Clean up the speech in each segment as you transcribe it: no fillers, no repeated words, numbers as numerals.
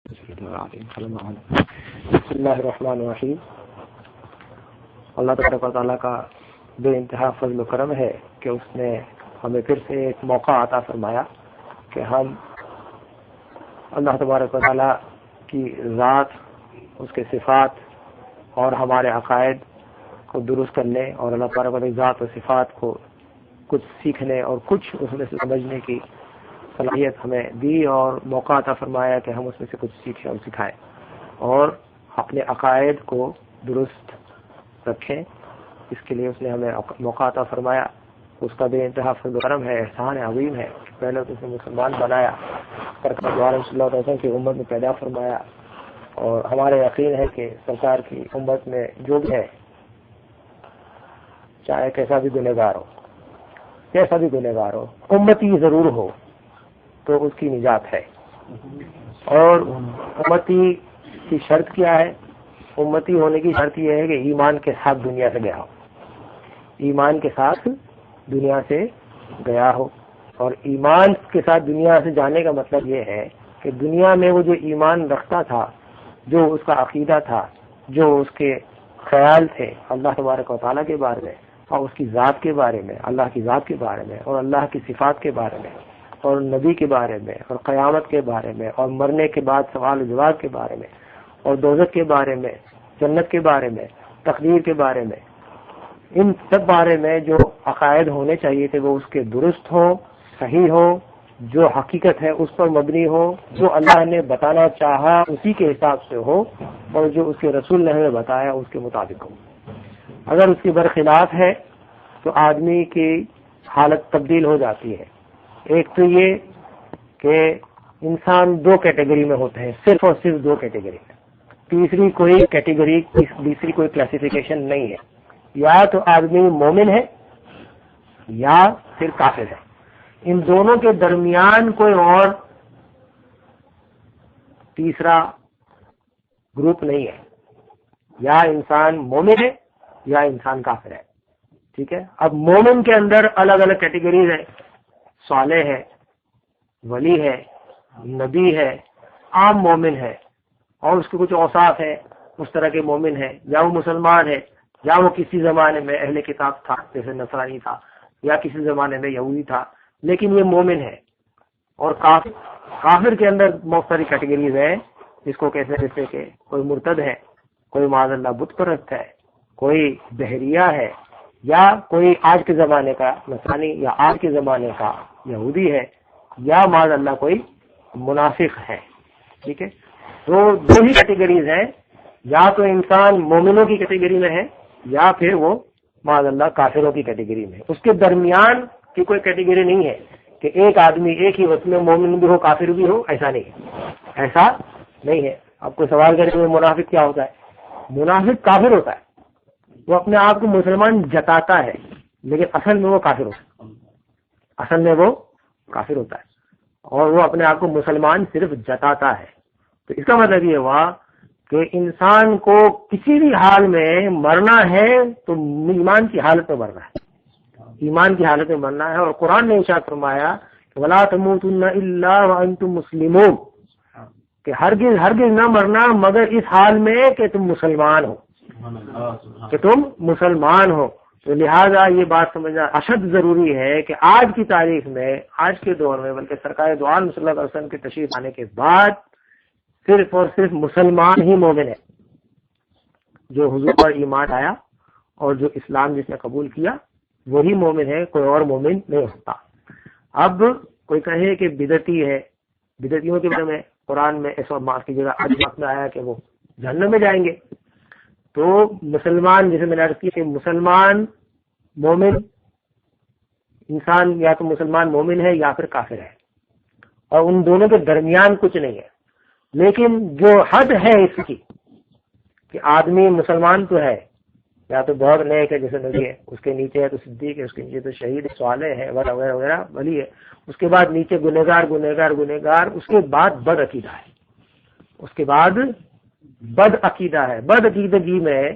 بسم اللہ الرحمن الرحیم۔ اللہ تبارک و تعالیٰ کا بے انتہا فضل و کرم ہے کہ اس نے ہمیں پھر سے ایک موقع عطا فرمایا کہ ہم اللہ تبارک و تعالیٰ کی ذات، اس کے صفات اور ہمارے عقائد کو درست کرنے اور اللہ تبارک و تعالیٰ کی ذات و صفات کو کچھ سیکھنے اور کچھ اس میں سے سمجھنے کی صلاحیت ہمیں دی اور موقع عطا فرمایا کہ ہم اس میں سے کچھ سیکھیں اور سکھائیں اور اپنے عقائد کو درست رکھیں۔ اس کے لیے اس نے ہمیں موقع عطا فرمایا۔ اس کا بے انتہا فضل و کرم ہے، احسان عظیم ہے۔ پہلے تو اس نے مسلمان بنایا، سرکار صلی اللہ علیہ وسلم کی امت میں پیدا فرمایا، اور ہمارے یقین ہے کہ سرکار کی امت میں جو بھی ہے، چاہے کیسا بھی گنہگار ہو، امتی ضرور ہو تو اس کی نجات ہے۔ اور امتی کی شرط کیا ہے؟ امتی ہونے کی شرط یہ ہے کہ ایمان کے ساتھ دنیا سے گیا ہو، اور ایمان کے ساتھ دنیا سے جانے کا مطلب یہ ہے کہ دنیا میں وہ جو ایمان رکھتا تھا، جو اس کا عقیدہ تھا، جو اس کے خیال تھے اللہ تبارک و تعالیٰ کے بارے میں اور اس کی ذات کے بارے میں، اللہ کی ذات کے بارے میں اور اللہ کی صفات کے بارے میں اور نبی کے بارے میں اور قیامت کے بارے میں اور مرنے کے بعد سوال و جواب کے بارے میں اور دوزخ کے بارے میں، جنت کے بارے میں، تقدیر کے بارے میں، ان سب بارے میں جو عقائد ہونے چاہیے تھے وہ اس کے درست ہو، صحیح ہو، جو حقیقت ہے اس پر مبنی ہو، جو اللہ نے بتانا چاہا اسی کے حساب سے ہو، اور جو اس کے رسول نے ہمیں بتایا اس کے مطابق ہو۔ اگر اس کے برخلاف ہے تو آدمی کی حالت تبدیل ہو جاتی ہے۔ ایک تو یہ کہ انسان دو کیٹیگری میں ہوتے ہیں، صرف اور صرف دو کیٹیگری میں، تیسری کوئی کلاسیفیکیشن نہیں ہے۔ یا تو آدمی مومن ہے یا پھر کافر ہے، ان دونوں کے درمیان کوئی اور تیسرا گروپ نہیں ہے۔ یا انسان مومن ہے یا انسان کافر ہے، ٹھیک ہے۔ اب مومن کے اندر الگ الگ کیٹیگریز ہیں، صالح ہے، ولی ہے، نبی ہے، عام مومن ہے، اور اس کے کچھ اوصاف ہیں اس طرح کے مومن ہے، یا وہ مسلمان ہے یا وہ کسی زمانے میں اہل کتاب تھا جیسے نصرانی تھا، یا کسی زمانے میں یہودی تھا، لیکن یہ مومن ہے۔ اور کافر کے اندر بہت ساری کیٹیگریز ہیں، جس کو کیسے جیسے کہ کوئی مرتد ہے، کوئی معاذ اللہ بت پرست ہے، کوئی بحریہ ہے، یا کوئی آج کے زمانے کا نصرانی یا آج کے زمانے کا یہودی ہے، یا معاذ اللہ کوئی منافق ہے، ٹھیک ہے۔ تو دو ہی کیٹیگریز ہیں، یا تو انسان مومنوں کی کیٹیگری میں ہے یا پھر وہ معاذ اللہ کافروں کی کیٹیگری میں۔ اس کے درمیان کی کوئی کیٹیگری نہیں ہے کہ ایک آدمی ایک ہی وقت میں مومن بھی ہو کافر بھی ہو، ایسا نہیں ہے۔ آپ کو سوال کریں کہ منافق کیا ہوتا ہے؟ منافق کافر ہوتا ہے، وہ اپنے آپ کو مسلمان جتاتا ہے لیکن اصل میں وہ کافر ہوتا ہے، اور وہ اپنے آپ کو مسلمان صرف جتاتا ہے۔ تو اس کا مطلب یہ ہوا کہ انسان کو کسی بھی حال میں مرنا ہے تو ایمان کی حالت میں مرنا ہے، اور قرآن نے ارشاد فرمایا کہ وَلَا تَمُوتُنَّ إِلَّا وَأَنْتُمْ مُسْلِمُونَ، کہ ہرگز نہ مرنا مگر اس حال میں کہ تم مسلمان ہو۔ تو لہذا یہ بات سمجھنا اشد ضروری ہے کہ آج کی تاریخ میں، آج کے دور میں، بلکہ سرکار دو عالم صلی اللہ علیہ وسلم کے تشریف آنے کے بعد صرف اور صرف مسلمان ہی مومن ہے، جو حضور پر ایمان آیا اور جو اسلام جس نے قبول کیا وہی مومن ہے، کوئی اور مومن نہیں ہوتا۔ اب کوئی کہے کہ بدعتی ہے، بدعتیوں کے بارے میں قرآن میں اس وقت معاف کیجیے گا آج میں آیا کہ وہ جہنم میں جائیں گے۔ تو مسلمان، جیسے میں نے عرض کی کہ مسلمان مومن انسان یا تو مسلمان مومن ہے یا پھر کافر ہے، اور ان دونوں کے درمیان کچھ نہیں ہے۔ لیکن جو حد ہے اس کی کہ آدمی مسلمان تو ہے، یا تو بہت نیک ہے جیسے نبی ہے، اس کے نیچے ہے تو صدیق ہے، اس کے نیچے تو شہید ہے، صالح ہے، وغیرہ وغیرہ ولی ہے، اس کے بعد نیچے گنہگار، اس کے بعد بد عقیدہ ہے۔ بد عقیدگی میں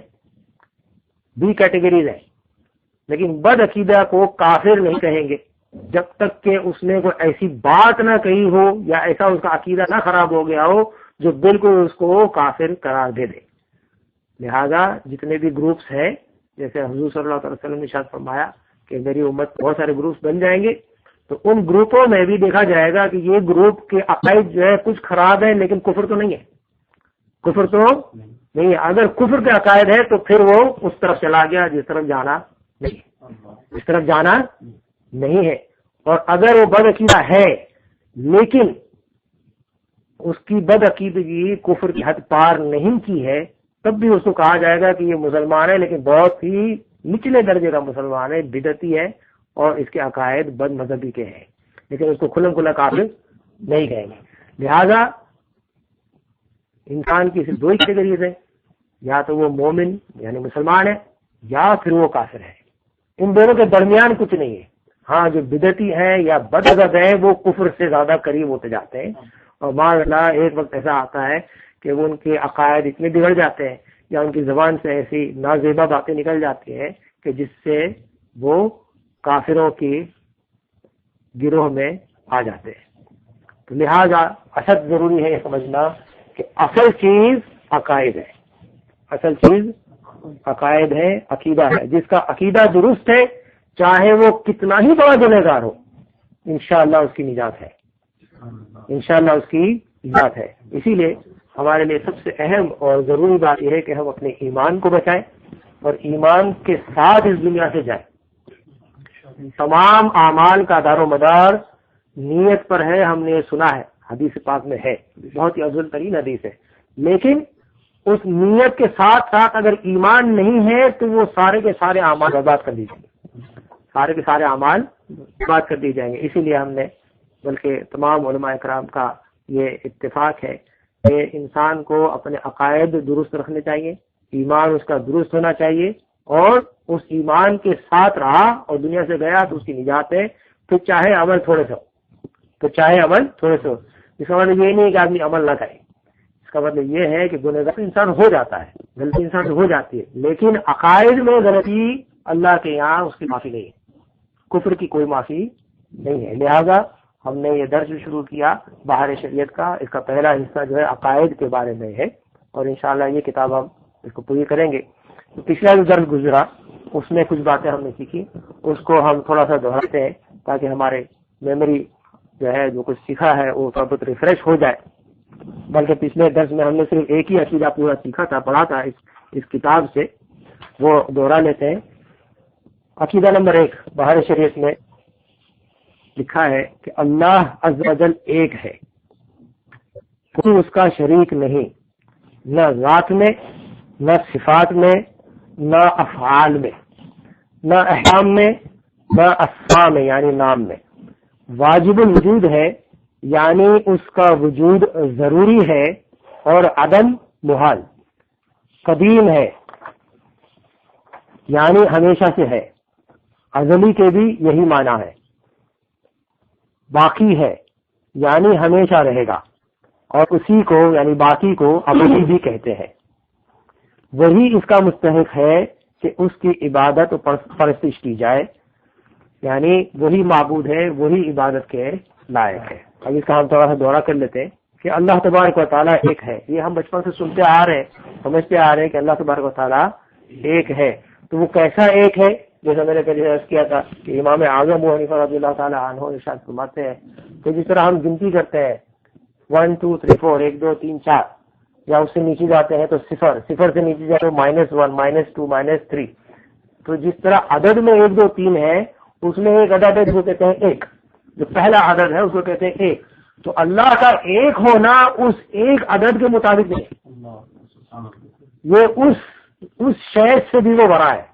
بھی کیٹیگریز ہیں، لیکن بد عقیدہ کو کافر نہیں کہیں گے جب تک کہ اس نے کوئی ایسی بات نہ کہی ہو یا ایسا اس کا عقیدہ نہ خراب ہو گیا ہو جو بالکل اس کو کافر قرار دے دے۔ لہذا جتنے بھی گروپس ہیں، جیسے حضور صلی اللہ علیہ وسلم نے ارشاد فرمایا کہ میری امت بہت سارے گروپس بن جائیں گے، تو ان گروپوں میں بھی دیکھا جائے گا کہ یہ گروپ کے عقائد جو ہے کچھ خراب ہے، لیکن کفر تو نہیں ہے، کفر تو نہیں ہے۔ اگر کفر کے عقائد ہے تو پھر وہ اس طرف چلا گیا جس طرف جانا نہیں ہے، اس طرف جانا نہیں ہے۔ اور اگر وہ بد عقیدہ ہے لیکن اس کی بد عقیدگی کفر کی حد پار نہیں کی ہے، تب بھی اس کو کہا جائے گا کہ یہ مسلمان ہے، لیکن بہت ہی نچلے درجے کا مسلمان ہے، بدعتی ہے، اور اس کے عقائد بد مذہبی کے ہیں، لیکن اس کو کھلم کھلا کافر نہیں کہیں گے۔ لہذا انسان کی صرف دو ہی کیٹیگریز ہیں، یا تو وہ مومن یعنی مسلمان ہے، یا پھر وہ کافر ہے۔ ان دونوں کے درمیان کچھ نہیں ہے۔ ہاں جو بدعتی ہیں یا بد عقیدہ ہیں وہ کفر سے زیادہ قریب ہوتے جاتے ہیں، اور معاذ اللہ ایک وقت ایسا آتا ہے کہ وہ ان کے عقائد اتنے بگڑ جاتے ہیں یا ان کی زبان سے ایسی نازیبا باتیں نکل جاتی ہیں کہ جس سے وہ کافروں کی گروہ میں آ جاتے ہیں۔ تو لہذا اشد ضروری ہے یہ سمجھنا کہ اصل چیز عقائد ہے، اصل چیز عقائد ہے، عقیدہ ہے۔ جس کا عقیدہ درست ہے چاہے وہ کتنا ہی بڑا گنہگار ہو، انشاءاللہ اس کی نجات ہے، انشاءاللہ اس کی نجات ہے۔ اسی لیے ہمارے لیے سب سے اہم اور ضروری بات یہ ہے کہ ہم اپنے ایمان کو بچائیں اور ایمان کے ساتھ اس دنیا سے جائیں۔ تمام اعمال کا دار و مدار نیت پر ہے، ہم نے سنا ہے، حدیث پاک میں ہے، بہت ہی افضل ترین حدیث ہے، لیکن اس نیت کے ساتھ ساتھ اگر ایمان نہیں ہے تو وہ سارے کے سارے اعمال برباد کر دی جائیں گے، سارے کے سارے اعمال برباد کر دی جائیں گے۔ اسی لیے ہم نے بلکہ تمام علماء کرام کا یہ اتفاق ہے کہ انسان کو اپنے عقائد درست رکھنے چاہیے، ایمان اس کا درست ہونا چاہیے، اور اس ایمان کے ساتھ رہا اور دنیا سے گیا تو اس کی نجات ہے، تو چاہے عمل تھوڑے سے ہو، تو چاہے عمل تھوڑے سے ہو۔ اس کا مطلب یہ نہیں ہے کہ آدمی عمل نہ کرے، اس کا مطلب یہ ہے کہ گنہگار انسان ہو جاتا ہے، غلطی انسان سے ہو جاتی ہے، لیکن عقائد میں غلطی اللہ کے یہاں اس کی معافی نہیں ہے، کفر کی کوئی معافی نہیں ہے۔ لہذا ہم نے یہ درس شروع کیا بہار شریعت کا، اس کا پہلا حصہ جو ہے عقائد کے بارے میں ہے، اور انشاءاللہ یہ کتاب ہم اس کو پوری کریں گے۔ تو پچھلا جو درس گزرا اس میں کچھ باتیں ہم نے سیکھی، اس کو ہم تھوڑا سا دہراتے ہیں تاکہ ہمارے میموری جو ہے جو کچھ سیکھا ہے وہ تھوڑا بہت ریفریش ہو جائے۔ بلکہ پچھلے درس میں ہم نے صرف ایک ہی عقیدہ پورا سیکھا تھا، پڑھا تھا اس کتاب سے، وہ دوہرا لیتے ہیں۔ عقیدہ نمبر 1 بہار شریعت میں لکھا ہے کہ اللہ عز و جل ایک ہے، کوئی اس کا شریک نہیں، نہ ذات میں، نہ صفات میں، نہ افعال میں، نہ احکام میں، نہ اسماء میں یعنی نام میں۔ واجب الوجود ہے یعنی اس کا وجود ضروری ہے اور عدم محال۔ قدیم ہے یعنی ہمیشہ سے ہے، ازلی کے بھی یہی معنی ہے۔ باقی ہے یعنی ہمیشہ رہے گا، اور اسی کو یعنی باقی کو ابدی بھی کہتے ہیں۔ وہی اس کا مستحق ہے کہ اس کی عبادت و پرستش کی جائے، یعنی وہی معبود ہے، وہی عبادت کے لائق ہے۔ اب اس کا ہم تھوڑا سا دورہ کر لیتے ہیں کہ اللہ تبارک و تعالیٰ ایک ہے۔ یہ ہم بچپن سے سنتے آ رہے ہیں، سمجھتے آ رہے ہیں کہ اللہ تبارک و تعالیٰ ایک ہے۔ تو وہ کیسا ایک ہے؟ جیسا میں نے پہلے عرض کیا تھا کہ امام اعظم ابو حنیفہ رضی اللہ تعالیٰ عنہ ارشاد فرماتے ہیں کہ جس طرح ہم گنتی کرتے ہیں 1 2 3 4 1 2 3 4، یا اس سے نیچے جاتے ہیں تو صفر سے نیچے جاتے ہیں -1 -2 -3، تو جس طرح عدد میں 1 2 3 ہے، اس میں ایک عدد ہے جس کو کہتے ہیں ایک، جو پہلا عدد ہے اس کو کہتے ہیں ایک۔ تو اللہ کا ایک ہونا اس ایک عدد کے مطابق نہیں، یہ اس شے سے بھی وہ بڑا ہے،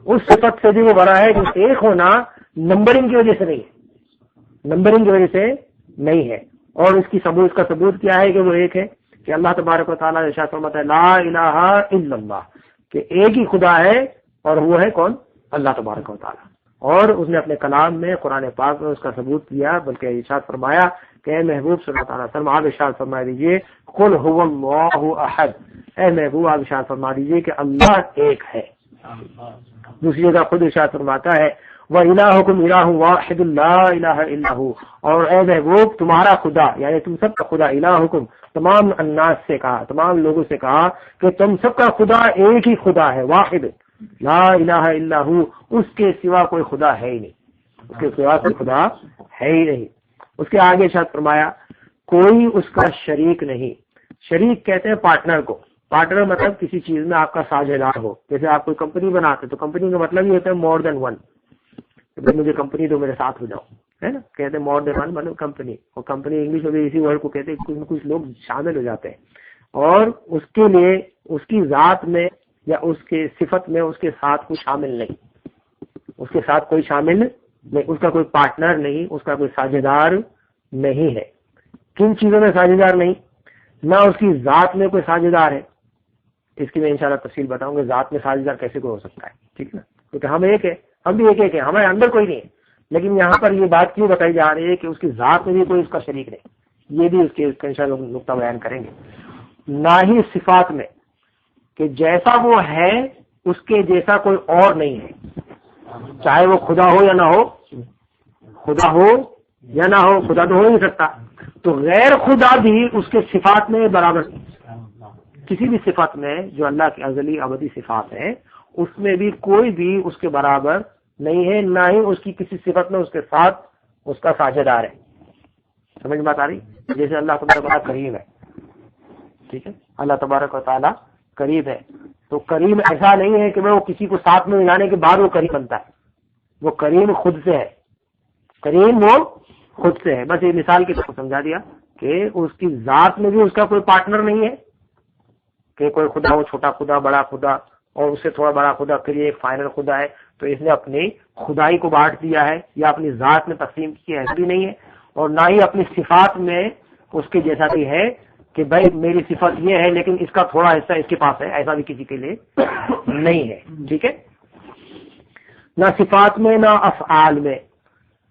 اس صفت سے بھی وہ بڑا ہے کہ ایک ہونا نمبرنگ کی وجہ سے نہیں ہے، نمبرنگ کی وجہ سے نہیں ہے۔ اور اس کا ثبوت کیا ہے کہ وہ ایک ہے؟ کہ اللہ تبارک و تعالیٰ ارشاد فرماتا ہے لا الہ الا اللہ، کہ ایک ہی خدا ہے، اور وہ ہے کون؟ اللہ تبارک و تعالیٰ۔ اور اس نے اپنے کلام میں قرآن پاک میں اس کا ثبوت کیا، بلکہ ارشاد فرمایا کہ اے محبوب صلی اللہ علیہ وسلم آپ ارشاد فرما دیجیے قل هو اللہ احد، اے محبوب آپ ارشاد فرما دیجیے کہ اللہ ایک ہے۔ دوسری جگہ خود ارشاد فرماتا ہے وَإِلَٰهُكُمْ إِلَٰهٌ وَاحِدٌ لَا إِلَٰهَ إِلَّا هُوَ، اور اے محبوب تمہارا خدا یعنی تم سب کا خدا، الہکم تمام الناس سے کہا، تمام لوگوں سے کہا کہ تم سب کا خدا ایک ہی خدا ہے، واحد لا الہ الا ہو، اس کے سوا کوئی خدا ہے ہی نہیں، اس کے سوا کوئی خدا ہے ہی نہیں۔ اس کے آگے ارشاد فرمایا کوئی اس کا شریک نہیں، شریک کہتے ہیں پارٹنر کو، پارٹنر مطلب کسی چیز میں آپ کا ساجھیدار ہو، جیسے آپ کوئی کمپنی بناتے تو کمپنی کا مطلب یہ ہوتا ہے مور دین ون، مجھے کمپنی دو میرے ساتھ ہو جاؤ، ہے نا، کہتے ہیں مور دین ون مطلب کمپنی، اور کمپنی انگلش میں بھی اسی ورڈ کو کہتے ہیں، کچھ نہ کچھ لوگ شامل ہو جاتے ہیں، اور اس کے لیے اس کی ذات میں یا اس کے صفت میں اس کے ساتھ کوئی شامل نہیں، اس کے ساتھ کوئی شامل نہیں، اس کا کوئی پارٹنر نہیں، اس کا کوئی ساجھیدار نہیں ہے۔ کن چیزوں میں ساجھیدار نہیں؟ نہ اس کی ذات میں کوئی ساجھیدار ہے، اس کی میں انشاءاللہ تفصیل بتاؤں گا، ذات میں ساجھیدار کیسے کوئی ہو سکتا ہے، ٹھیک ہے نا، کیونکہ ہم ایک ہے، ہم بھی ایک ہے، ہمارے اندر کوئی نہیں ہے، لیکن یہاں پر یہ بات کیوں بتائی جا رہی ہے کہ اس کی ذات میں بھی کوئی اس کا شریک نہیں، یہ بھی اس کے انشاءاللہ نقطہ بیان کریں گے۔ نہ ہی صفات میں کہ جیسا وہ ہے اس کے جیسا کوئی اور نہیں ہے، چاہے وہ خدا ہو یا نہ ہو، خدا ہو یا نہ ہو، خدا تو ہو نہیں سکتا، تو غیر خدا بھی اس کے صفات میں برابر نہیں، کسی بھی صفت میں جو اللہ کی ازلی ابدی صفات ہیں اس میں بھی کوئی بھی اس کے برابر نہیں ہے، نہ ہی اس کی کسی صفت میں اس کے ساتھ اس کا ساجھیدار ہے۔ سمجھ بات آ رہی؟ جیسے اللہ تبارک و تعالیٰ کریم ہے، ٹھیک ہے، اللہ تبارک و تعالیٰ کریم ہے، تو کریم ایسا نہیں ہے کہ وہ کسی کو ساتھ میں ملانے کے بعد وہ کریم بنتا ہے، وہ کریم خود سے ہے، کریم وہ خود سے ہے۔ بس یہ مثال کے طور پر سمجھا دیا کہ اس کی ذات میں بھی اس کا کوئی پارٹنر نہیں ہے کہ کوئی خدا ہو، چھوٹا خدا، بڑا خدا، اور اس سے تھوڑا بڑا خدا پھر یہ ایک فائنل خدا ہے، تو اس نے اپنی خدائی کو بانٹ دیا ہے یا اپنی ذات میں تقسیم کی ہے، ایسا بھی نہیں ہے، اور نہ ہی اپنی صفات میں اس کے جیسا بھی ہے کہ بھائی میری صفت یہ ہے لیکن اس کا تھوڑا حصہ اس کے پاس ہے، ایسا بھی کسی کے لیے نہیں ہے، ٹھیک ہے۔ نہ صفات میں نہ افعال میں،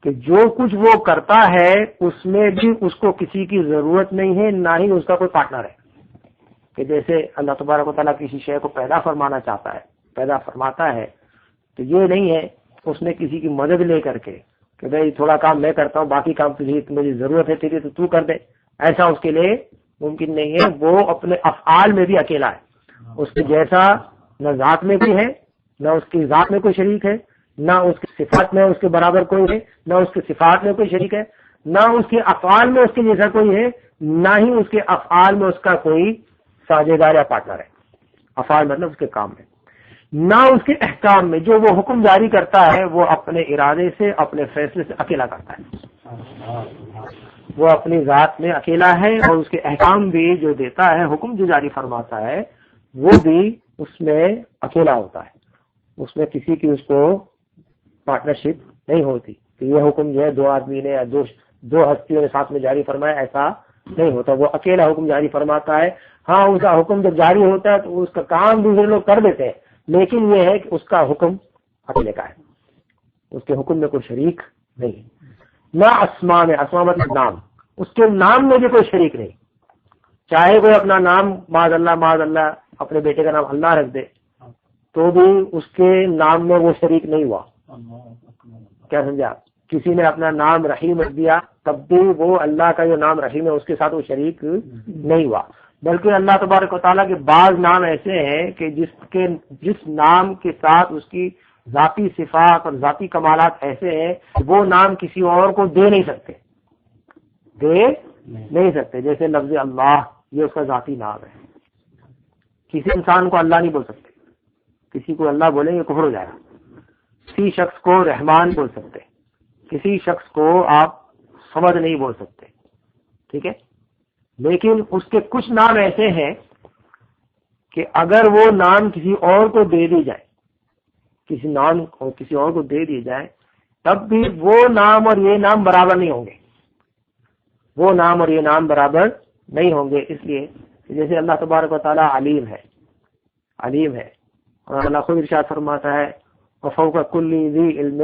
کہ جو کچھ وہ کرتا ہے اس میں بھی اس کو کسی کی ضرورت نہیں ہے، نہ ہی اس کا کوئی پارٹنر ہے، کہ جیسے اللہ تبارک و تعالیٰ کسی شے کو پیدا فرمانا چاہتا ہے، پیدا فرماتا ہے، تو یہ نہیں ہے اس نے کسی کی مدد لے کر کے کہ بھائی تھوڑا کام میں کرتا ہوں باقی کام تجھے مجھے ضرورت ہے تیری تو کر دے، ایسا اس کے لیے ممکن نہیں ہے۔ وہ اپنے افعال میں بھی اکیلا ہے، اس کے جیسا نہ ذات میں کوئی ہے، نہ اس کی ذات میں کوئی شریک ہے، نہ اس کی صفات میں اس کے برابر کوئی ہے، نہ اس کی صفات میں کوئی شریک ہے، نہ اس کے افعال میں اس کے جیسا کوئی ہے، نہ ہی اس کے افعال میں اس کا کوئی ساجھیدار یا پارٹنر ہے، افعال مطلب اس کے کام میں، نہ اس کے احکام میں، جو وہ حکم جاری کرتا ہے وہ اپنے ارادے سے اپنے فیصلے سے اکیلا کرتا ہے، وہ اپنی ذات میں اکیلا ہے، اور اس کے احکام بھی جو دیتا ہے، حکم جو جاری فرماتا ہے وہ بھی اس میں اکیلا ہوتا ہے، اس میں کسی کی اس کو پارٹنرشپ نہیں ہوتی کہ یہ حکم جو ہے دو آدمی نے یا دو ہستیوں نے ساتھ میں جاری فرمایا، ایسا نہیں ہوتا، وہ اکیلا حکم جاری فرماتا ہے۔ ہاں اس کا حکم جب جاری ہوتا ہے تو اس کا کام دوسرے لوگ کر دیتے ہیں، لیکن یہ ہے کہ اس کا حکم اکیلے کا ہے، اس کے حکم میں کوئی شریک نہیں۔ نہ اسماء میں، اسماء مطلب نام، اس کے نام میں بھی کوئی شریک نہیں، چاہے کوئی اپنا نام معاذ اللہ اپنے بیٹے کا نام اللہ رکھ دے تو بھی اس کے نام میں وہ شریک نہیں ہوا۔ کیا سمجھا؟ کسی نے اپنا نام رحیم رکھ دیا تب بھی وہ اللہ کا جو نام رحیم ہے اس کے ساتھ وہ شریک نہیں ہوا، بلکہ اللہ تبارک و تعالیٰ کے بعض نام ایسے ہیں کہ جس نام کے ساتھ اس کی ذاتی صفات اور ذاتی کمالات ایسے ہیں وہ نام کسی اور کو دے نہیں سکتے، جیسے لفظ اللہ، یہ اس کا ذاتی نام ہے، کسی انسان کو اللہ نہیں بول سکتے، کسی کو اللہ بولیں گے کفر ہو جائے گا، کسی شخص کو رحمان بول سکتے، کسی شخص کو آپ سمجھ نہیں بول سکتے، ٹھیک ہے، لیکن اس کے کچھ نام ایسے ہیں کہ اگر وہ نام کسی اور کو دے دی جائے، کسی نام کو کسی اور کو دے دی جائے تب بھی وہ نام اور یہ نام برابر نہیں ہوں گے، وہ نام اور یہ نام برابر نہیں ہوں گے، اس لیے جیسے اللہ تبارک و تعالیٰ علیم ہے، اور اللہ خود ارشاد فرماتا ہے وفوق کل ذی علم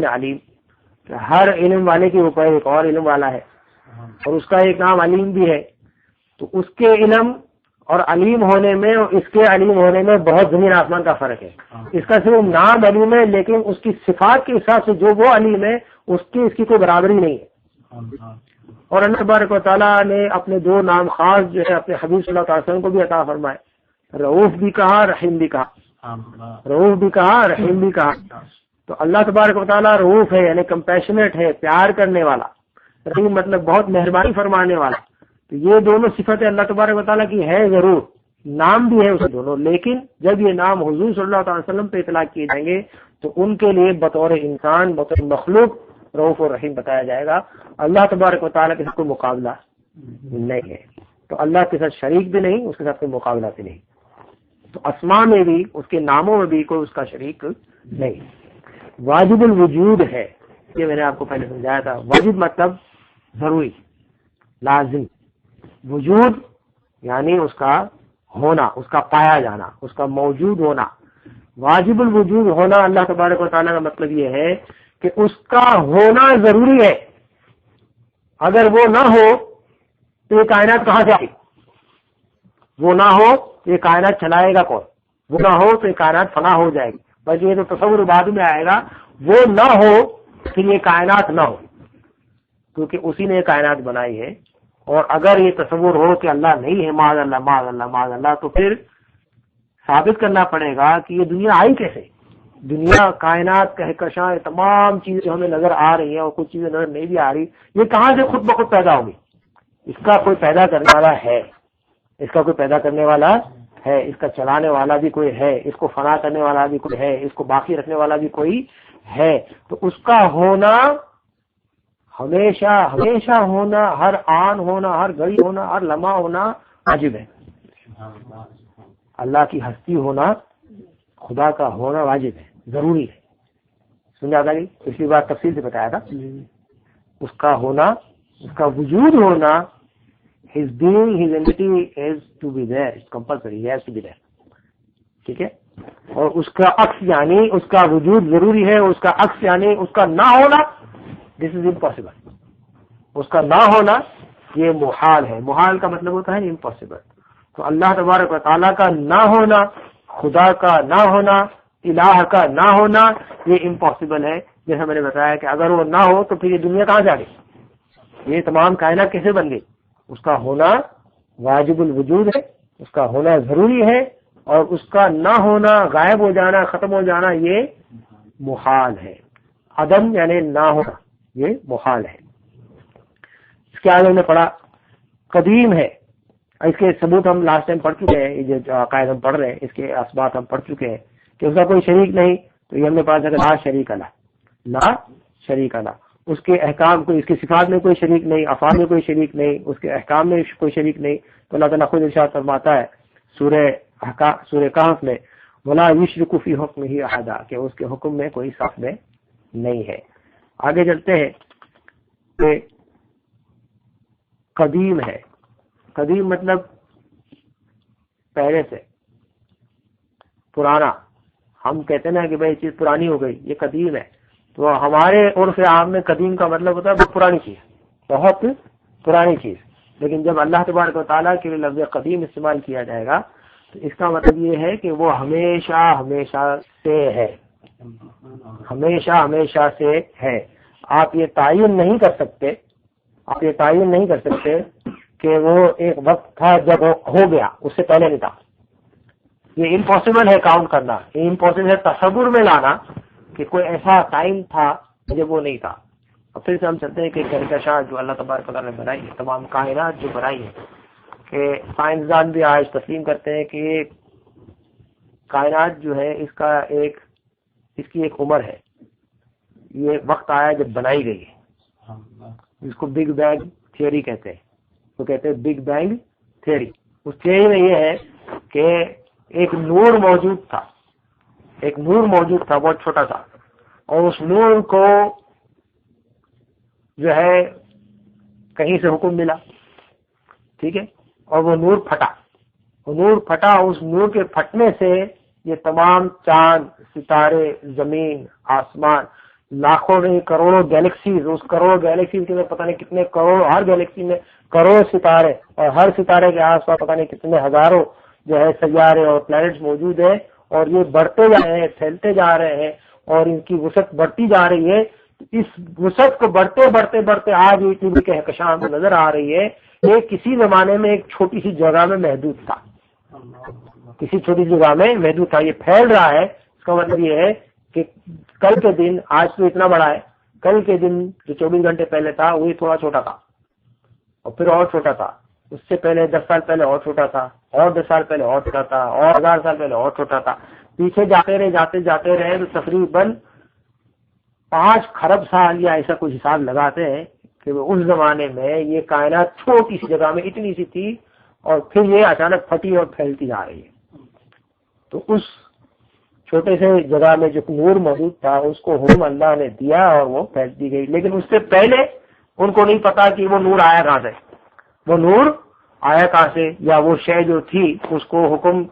علیم، کہ ہر علم والے کے اوپر ایک اور علم والا ہے، اور اس کا ایک نام علیم بھی ہے، تو اس کے علم اور علیم ہونے میں اور اس کے علیم ہونے میں بہت زمین آسمان کا فرق ہے. اس کا صرف نام علیم ہے، لیکن اس کی صفات کے حساب سے جو وہ علیم ہے اس کی کوئی برابری نہیں ہے. اور اللہ تبارک و تعالیٰ نے اپنے دو نام خاص جو ہے اپنے حبیب صلی اللہ علیہ وسلم کو بھی عطا فرمائے. رؤوف بھی کہا، رحیم بھی کہا. رؤوف بھی کہا، رحیم بھی کہا. تو اللہ تبارک و تعالیٰ رؤوف ہے یعنی کمپیشنیٹ ہے، پیار کرنے والا. رحیم مطلب بہت مہربانی فرمانے والا. تو یہ دونوں صفتیں اللہ تبارک و تعالیٰ کی ہے ضرور، نام بھی ہے اسے دونوں، لیکن جب یہ نام حضور صلی اللہ علیہ وسلم پہ اطلاق کیے جائیں گے تو ان کے لیے بطور انسان، بطور مخلوق رؤوف اور رحیم بتایا جائے گا. اللہ تبارک و تعالیٰ کے ساتھ کوئی مقابلہ نہیں ہے. تو اللہ کے ساتھ شریک بھی نہیں، اس کے ساتھ کوئی مقابلہ بھی نہیں. تو اسماء میں بھی، اس کے ناموں میں بھی کوئی اس کا شریک نہیں. واجب الوجود ہے، یہ میں نے آپ کو پہلے سمجھایا تھا. واجب مطلب ضروری، لازم. وجود یعنی اس کا ہونا، اس کا پایا جانا، اس کا موجود ہونا. واجب الوجود ہونا اللہ تبارک و تعالیٰ کا مطلب یہ ہے کہ اس کا ہونا ضروری ہے. اگر وہ نہ ہو تو یہ کائنات کہاں سے آئی؟ وہ نہ ہو تو یہ کائنات چلائے گا کون؟ وہ نہ ہو تو یہ کائنات فنا ہو جائے گی. بس یہ تو تصور بعد میں آئے گا. وہ نہ ہو پھر یہ کائنات نہ ہو، کیونکہ اسی نے یہ کائنات بنائی ہے. اور اگر یہ تصور ہو کہ اللہ نہیں ہے، معاذ اللہ معاذ اللہ معاذ اللہ، تو پھر ثابت کرنا پڑے گا کہ یہ دنیا آئی کیسے. دنیا، کائنات، کہکشاں، تمام چیزیں جو ہمیں نظر آ رہی ہیں اور کچھ چیزیں نظر نہیں بھی آ رہی، یہ کہاں سے خود بخود پیدا ہوگی؟ اس کا کوئی پیدا کرنے والا ہے، اس کا کوئی پیدا کرنے والا ہے، اس کا چلانے والا بھی کوئی ہے، اس کو فنا کرنے والا بھی کوئی ہے، اس کو باقی رکھنے والا بھی کوئی ہے. تو اس کا ہونا ہمیشہ ہمیشہ ہونا، ہر آن ہونا، ہر گھڑی ہونا، ہر لمحہ ہونا واجب ہے. اللہ کی ہستی ہونا، خدا کا ہونا واجب ہے، ضروری ہے. سمجھا تھا کہ پچھلی بار تفصیل سے بتایا تھا. اس کا ہونا، اس کا وجود ہونا، his being, his entity is to be there, it's compulsory, he has to be there. ٹھیک ہے. اور اس کا عکس یعنی اس کا وجود ضروری ہے، اس کا عکس یعنی اس کا نہ ہونا، دس از امپاسبل. اس کا نہ ہونا یہ محال ہے. محال کا مطلب ہوتا ہے امپاسبل. تو اللہ تبارک و تعالیٰ کا نہ ہونا، خدا کا نہ ہونا، الہ کا نہ ہونا، یہ امپاسبل ہے. جیسا میں نے بتایا کہ اگر وہ نہ ہو تو پھر یہ دنیا کہاں جا گئی، یہ تمام کائنات کیسے بن گئی؟ اس کا ہونا واجب الوجود ہے، اس کا ہونا ضروری ہے، اور اس کا نہ ہونا، غائب ہو جانا، ختم ہو جانا، یہ محال ہے. عدم یعنی نہ ہونا، یہ محال ہے. اس کے آگے ہم نے پڑھا قدیم ہے. اس کے ثبوت ہم لاسٹ ٹائم پڑھ چکے ہیں. یہ جو عقائد ہم پڑھ رہے ہیں اس کے اسبات ہم پڑھ چکے ہیں کہ اس کا کوئی شریک نہیں. تو یہ ہم نے پڑھا تھا کہ لا شریک اللہ، لا شریک اللہ. اس کے احکام کوئی، اس کی صفات میں کوئی شریک نہیں، افعال میں کوئی شریک نہیں، اس کے احکام میں کوئی شریک نہیں. تو اللہ تعالیٰ خود ارشاد فرماتا ہے سورہ کہف میں وَلَا يُشْرِكُ فِي حُکْمِهِ أَحَدًا، کہ اس کے حکم میں کوئی ساتھ میں نہیں ہے. آگے چلتے ہیں کہ قدیم ہے. قدیم مطلب پہلے سے، پرانا. ہم کہتے ہیں نا کہ بھائی چیز پرانی ہو گئی، یہ قدیم ہے. تو ہمارے عرف عام میں قدیم کا مطلب ہوتا ہے بہت پرانی چیز، بہت پرانی چیز. لیکن جب اللہ تبارک و تعالیٰ کے لیے لفظ قدیم استعمال کیا جائے گا تو اس کا مطلب یہ ہے کہ وہ ہمیشہ ہمیشہ سے ہے، ہمیشہ ہمیشہ سے ہے. آپ یہ تعین نہیں کر سکتے، آپ یہ تعین نہیں کر سکتے کہ وہ ایک وقت تھا جب ہو گیا، اس سے پہلے نہیں تھا. یہ امپاسبل ہے کاؤنٹ کرنا، یہ امپاسبل ہے تصور میں لانا کہ کوئی ایسا ٹائم تھا جب وہ نہیں تھا. اور پھر سے ہم چلتے ہیں کہ کہکشاں جو اللہ تبارک و تعالیٰ نے بنائی ہے، تمام کائنات جو بنائی ہے، کہ سائنسدان بھی آج تسلیم کرتے ہیں کہ یہ کائنات جو ہے اس کی ایک عمر ہے. یہ وقت آیا جب بنائی گئی ہے، جس کو بگ بینگ تھیوری کہتے ہیں. وہ کہتے ہیں بگ بینگ تھیوری. اس تھیوری میں یہ ہے کہ ایک نور موجود تھا، ایک نور موجود تھا بہت چھوٹا سا، اور اس نور کو جو ہے کہیں سے حکم ملا، ٹھیک ہے، اور وہ نور پھٹا. وہ نور پھٹا، اس نور کے پھٹنے سے یہ تمام چاند، ستارے، زمین، آسمان، لاکھوں نہیں کروڑوں گیلیکسیز، اس کروڑوں گیلیکسیز کے اندر پتہ نہیں کتنے کروڑ، ہر گیلیکسی میں کروڑ ستارے، اور ہر ستارے کے آس پاس پتہ نہیں کتنے ہزاروں جو ہے سیارے اور پلانٹس موجود ہیں، اور یہ بڑھتے جا رہے ہیں، پھیلتے جا رہے ہیں، اور ان کی وسعت بڑھتی جا رہی ہے۔ اس وسعت کو بڑھتے بڑھتے بڑھتے آج یہ ٹی وی کے کہکشاں کو نظر آ رہی ہے، یہ کسی زمانے میں ایک چھوٹی سی جگہ میں محدود تھا، کسی چھوٹی سی جگہ میں محدود تھا، یہ پھیل رہا ہے۔ اس کا مطلب یہ ہے کہ کل کے دن، آج تو اتنا بڑا ہے، کل کے دن جو 24 گھنٹے پہلے تھا وہی تھوڑا چھوٹا تھا، اور پھر اور چھوٹا تھا، اس سے پہلے 10 سال پہلے اور چھوٹا تھا، اور 10 سال پہلے اور چھوٹا تھا، اور 1000 سال پہلے اور چھوٹا تھا، پیچھے جاتے رہے تو تقریباً 5 خرب سال یا ایسا کچھ حساب لگاتے ہیں کہ اس زمانے میں یہ کائنات چھوٹی سی جگہ میں اتنی سی تھی، اور پھر یہ اچانک پھٹی اور پھیلتی جا رہی ہے۔ تو اس چھوٹے سے جگہ میں جو نور موجود تھا اس کو حکم اللہ نے دیا اور وہ پھیلتی گئی، لیکن اس سے پہلے ان کو نہیں پتا کہ وہ نور آیا کہاں سے، وہ نور آیا کہاں سے، یا وہ شے جو تھی اس کو حکم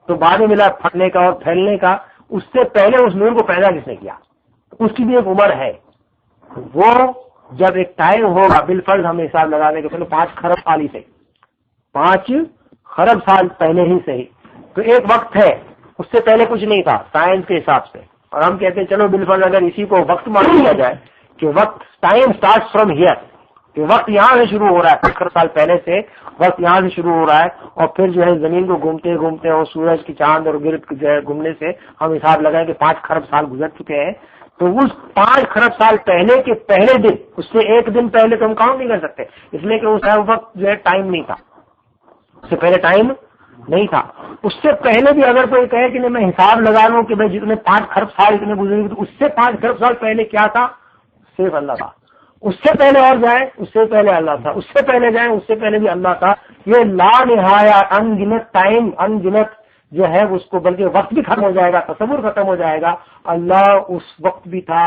تو بعد میں ملا پھٹنے کا اور پھیلنے کا، اس سے پہلے اس نور کو پیدا کس نے کیا، اس کی بھی ایک عمر ہے۔ وہ جب ایک ٹائم ہوگا، بالفرض ہم حساب لگانے کے پہلے 5 خرب سال ہی سے، 5 خرب سال پہلے ہی سے ہی تو ایک وقت ہے، اس سے پہلے کچھ نہیں تھا سائنس کے حساب سے، اور ہم کہتے ہیں چلو بالفرض اگر اسی کو وقت مان لیا جائے کہ وقت ٹائم اسٹارٹ فرام ہیئر، کہ وقت یہاں سے شروع ہو رہا ہے، 5 سال پہلے سے وقت یہاں سے شروع ہو رہا ہے، اور پھر جو ہے زمین کو گھومتے گھومتے اور سورج کی چاند اور گرد جو ہے گھومنے سے ہم حساب لگائیں کہ 5 خرب سال گزر چکے ہیں، تو اس 5 خرب سال پہلے کے پہلے دن، اس سے ایک دن پہلے تو ہم کاؤنٹ نہیں کر سکتے، اس لیے کہ اس وقت جو ہے ٹائم نہیں تھا، اس سے پہلے ٹائم نہیں تھا۔ اس سے پہلے بھی اگر کوئی کہے کہ نہیں میں حساب لگا لوں کہ بھائی جتنے 5 خرب سال اتنے گزرے، تو اس سے 5 خرب سال پہلے کیا تھا؟ صرف اللہ تھا۔ اس سے پہلے اور جائیں، اس سے پہلے اللہ تھا، اس سے پہلے جائیں، اس سے پہلے بھی اللہ تھا۔ یہ لا نہایا انگنت ٹائم، انگنت جو ہے اس کو، بلکہ وقت بھی ختم ہو جائے گا، تصور ختم ہو جائے گا۔ اللہ اس وقت بھی تھا،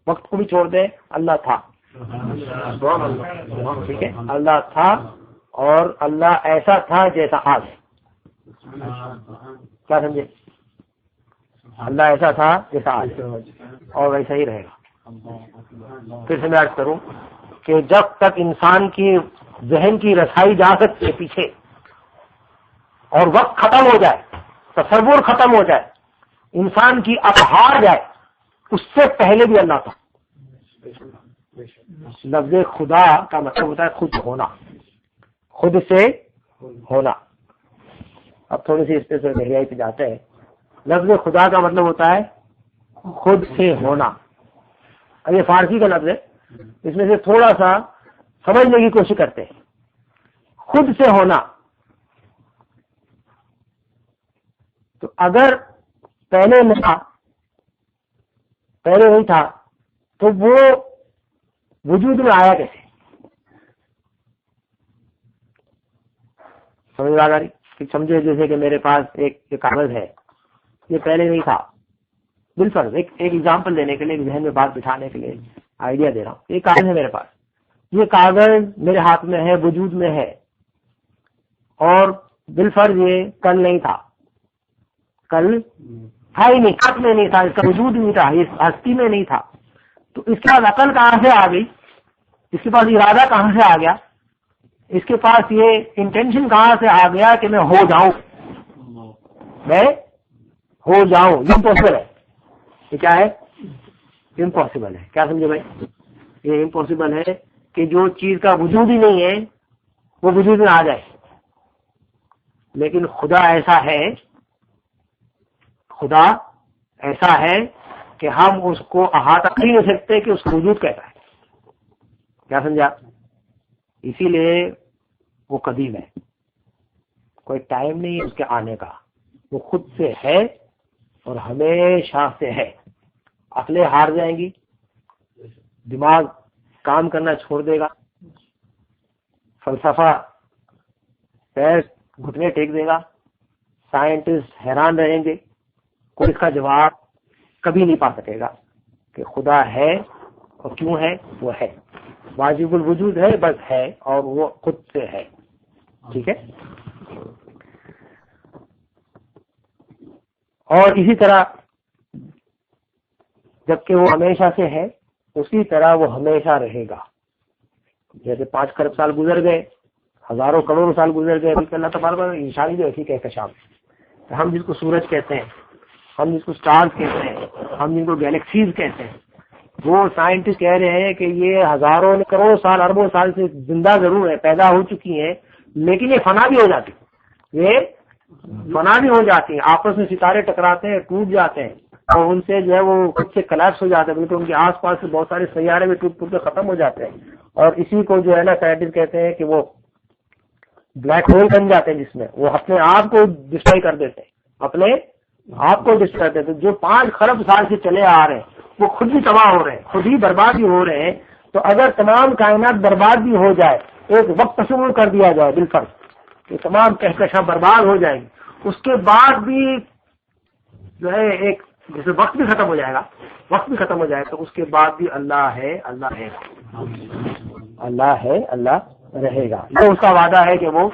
وقت کو بھی چھوڑ دے، اللہ تھا، ٹھیک ہے، اللہ تھا، اور اللہ ایسا تھا جیسا آج ہے۔ کیا سمجھے؟ اللہ ایسا تھا جیسا آج ہے اور ویسا ہی رہے گا۔ پھر سے میں عرض کروں کہ جب تک انسان کی ذہن کی رسائی جا سکتی ہے پیچھے، اور وقت ختم ہو جائے، تصور ختم ہو جائے، انسان کی ہار جائے، اس سے پہلے بھی اللہ تھا۔ لفظ خدا کا مطلب ہوتا ہے خود ہونا، خود سے ہونا۔ اب تھوڑی سی اس پہ گہرائی پہ جاتے ہیں۔ لفظ خدا کا مطلب ہوتا ہے خود سے ہونا۔ اب یہ فارسی کا لفظ ہے، اس میں سے تھوڑا سا سمجھنے کی کوشش کرتے ہیں۔ خود سے ہونا، تو اگر پہلے نہیں تھا تو وہ وجود میں آیا کیسے؟ سمجھ آ رہی کہ سمجھے، جیسے کہ میرے پاس ایک کاغذ ہے، یہ پہلے نہیں تھا، بالفرض ایک ایگزامپل دینے کے لیے، ذہن میں بات بٹھانے کے لیے آئیڈیا دے رہا ہوں۔ یہ کاغذ ہے میرے پاس، یہ کاغذ میرے ہاتھ میں ہے، وجود میں ہے، اور بالفرض یہ کل نہیں تھا، کل تھا ہی نہیں، ہاتھ میں نہیں تھا، اس کا وجود نہیں تھا، اس ہستی میں نہیں تھا، تو اس کے بعد عقل کہاں سے آ گئی؟ اس کے پاس ارادہ کہاں سے آ گیا؟ اس کے پاس یہ انٹینشن کہاں سے آ گیا کہ میں ہو جاؤں، میں ہو جاؤں؟ یہ امپاسبل ہے۔ یہ کیا ہے؟ امپاسبل ہے۔ کیا سمجھے بھائی؟ یہ امپاسبل ہے کہ جو چیز کا وجود ہی نہیں ہے وہ وجود میں آ جائے۔ لیکن خدا ایسا ہے، خدا ایسا ہے کہ ہم اس کو احاطہ کر نہیں سکتے کہ اس کا وجود کیسا ہے۔ کیا سمجھا؟ اسی لیے وہ قدیم ہے، کوئی ٹائم نہیں ہے اس کے آنے کا، وہ خود سے ہے اور ہمیشہ سے ہے۔ عقلیں ہار جائیں گی، دماغ کام کرنا چھوڑ دے گا، فلسفہ پیر گھٹنے ٹیک دے گا، سائنٹسٹ حیران رہیں گے، کوئی اس کا جواب کبھی نہیں پا سکے گا کہ خدا ہے اور کیوں ہے۔ وہ ہے، واجب الوجود ہے، بس ہے، اور وہ خود سے ہے، ٹھیک ہے۔ اور اسی طرح جبکہ وہ ہمیشہ سے ہے اسی طرح وہ ہمیشہ رہے گا. جیسے 5 کروڑ سال گزر گئے، ہزاروں کروڑ سال گزر گئے، بلکہ اللہ تبارک انسانی جو ایسی کہکشاں، ہم جس کو سورج کہتے ہیں، ہم جس کو سٹارز کہتے ہیں، ہم جن کو گیلیکسیز کہتے ہیں، وہ سائنٹسٹ کہہ رہے ہیں کہ یہ ہزاروں کروڑ سال اربوں سال سے زندہ ضرور ہے، پیدا ہو چکی ہیں، لیکن یہ فنا بھی ہو جاتی، یہ فنا بھی ہو جاتی ہیں. آپس میں ستارے ٹکراتے ہیں، ٹوٹ جاتے ہیں، اور ان سے جو ہے وہ خود سے کلیپس ہو جاتے ہیں، بلکہ ان کے آس پاس سے بہت سارے سیارے بھی ٹوٹ ٹوٹ کے ختم ہو جاتے ہیں. اور اسی کو جو ہے نا سائنٹسٹ کہتے ہیں کہ وہ بلیک ہول بن جاتے ہیں، جس میں وہ اپنے آپ کو ڈسٹروائے کر دیتے ہیں، اپنے آپ کو ڈسٹروائے کرتے ہیں. جو 5 خرب سال سے چلے آ رہے ہیں وہ خود بھی تباہ ہو رہے ہیں، خود ہی برباد بھی ہو رہے ہیں. تو اگر تمام کائنات برباد بھی ہو جائے، ایک وقت تصور کر دیا جائے بالفرض کہ تمام کہکشاں برباد ہو جائیں گی، اس کے بعد بھی جو ہے ایک جیسے وقت بھی ختم ہو جائے گا، وقت بھی ختم ہو جائے گا، تو اس کے بعد بھی اللہ ہے، اللہ رہے گا، اللہ ہے، اللہ رہے گا. یہ اس کا وعدہ ہے کہ وہ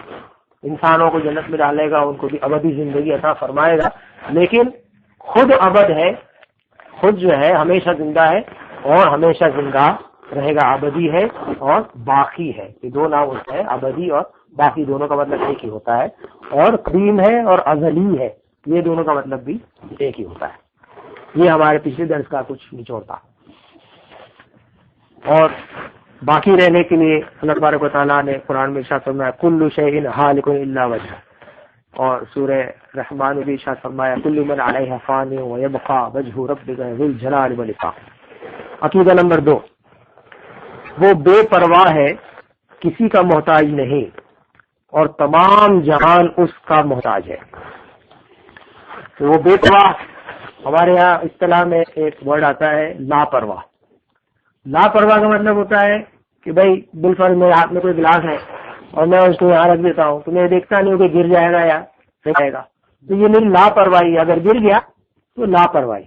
انسانوں کو جنت میں ڈالے گا، ان کو بھی ابدی زندگی عطا فرمائے گا. لیکن خود ابد ہے، خود جو ہے ہمیشہ زندہ ہے اور ہمیشہ زندہ رہے گا، ابدی ہے اور باقی ہے. یہ 2 نام ہوتے ہیں، ابدی اور باقی، دونوں کا مطلب ایک ہی ہوتا ہے. اور قدیم ہے اور ازلی ہے، یہ دونوں کا مطلب بھی ایک ہی ہوتا ہے. یہ ہمارے پچھلے درس کا کچھ نچوڑ تھا. اور باقی رہنے کے لیے اللہ تبارک و تعالیٰ نے قرآن میں ارشاد فرمایا کل شیء ہالک الا وجہہ، اور سورہ رحمان میں ارشاد فرمایا کل من علیہا فان ویبقى وجہ ربک ذو الجلال والاکرام. عقیدہ نمبر 2، وہ بے پرواہ ہے، کسی کا محتاج نہیں، اور تمام جہان اس کا محتاج ہے. تو وہ بے پرواہ، ہمارے یہاں اصطلاح میں ایک ورڈ آتا ہے لاپرواہ. لاپرواہ کا مطلب ہوتا ہے کہ بھائی بالفرض میرے ہاتھ میں کوئی گلاس ہے اور میں اس کو یہاں رکھ دیتا ہوں، تو میں دیکھتا نہیں ہوں کہ گر جائے گا یا جائے گا، تو یہ میری لاپرواہی. اگر گر گیا تو لاپرواہی.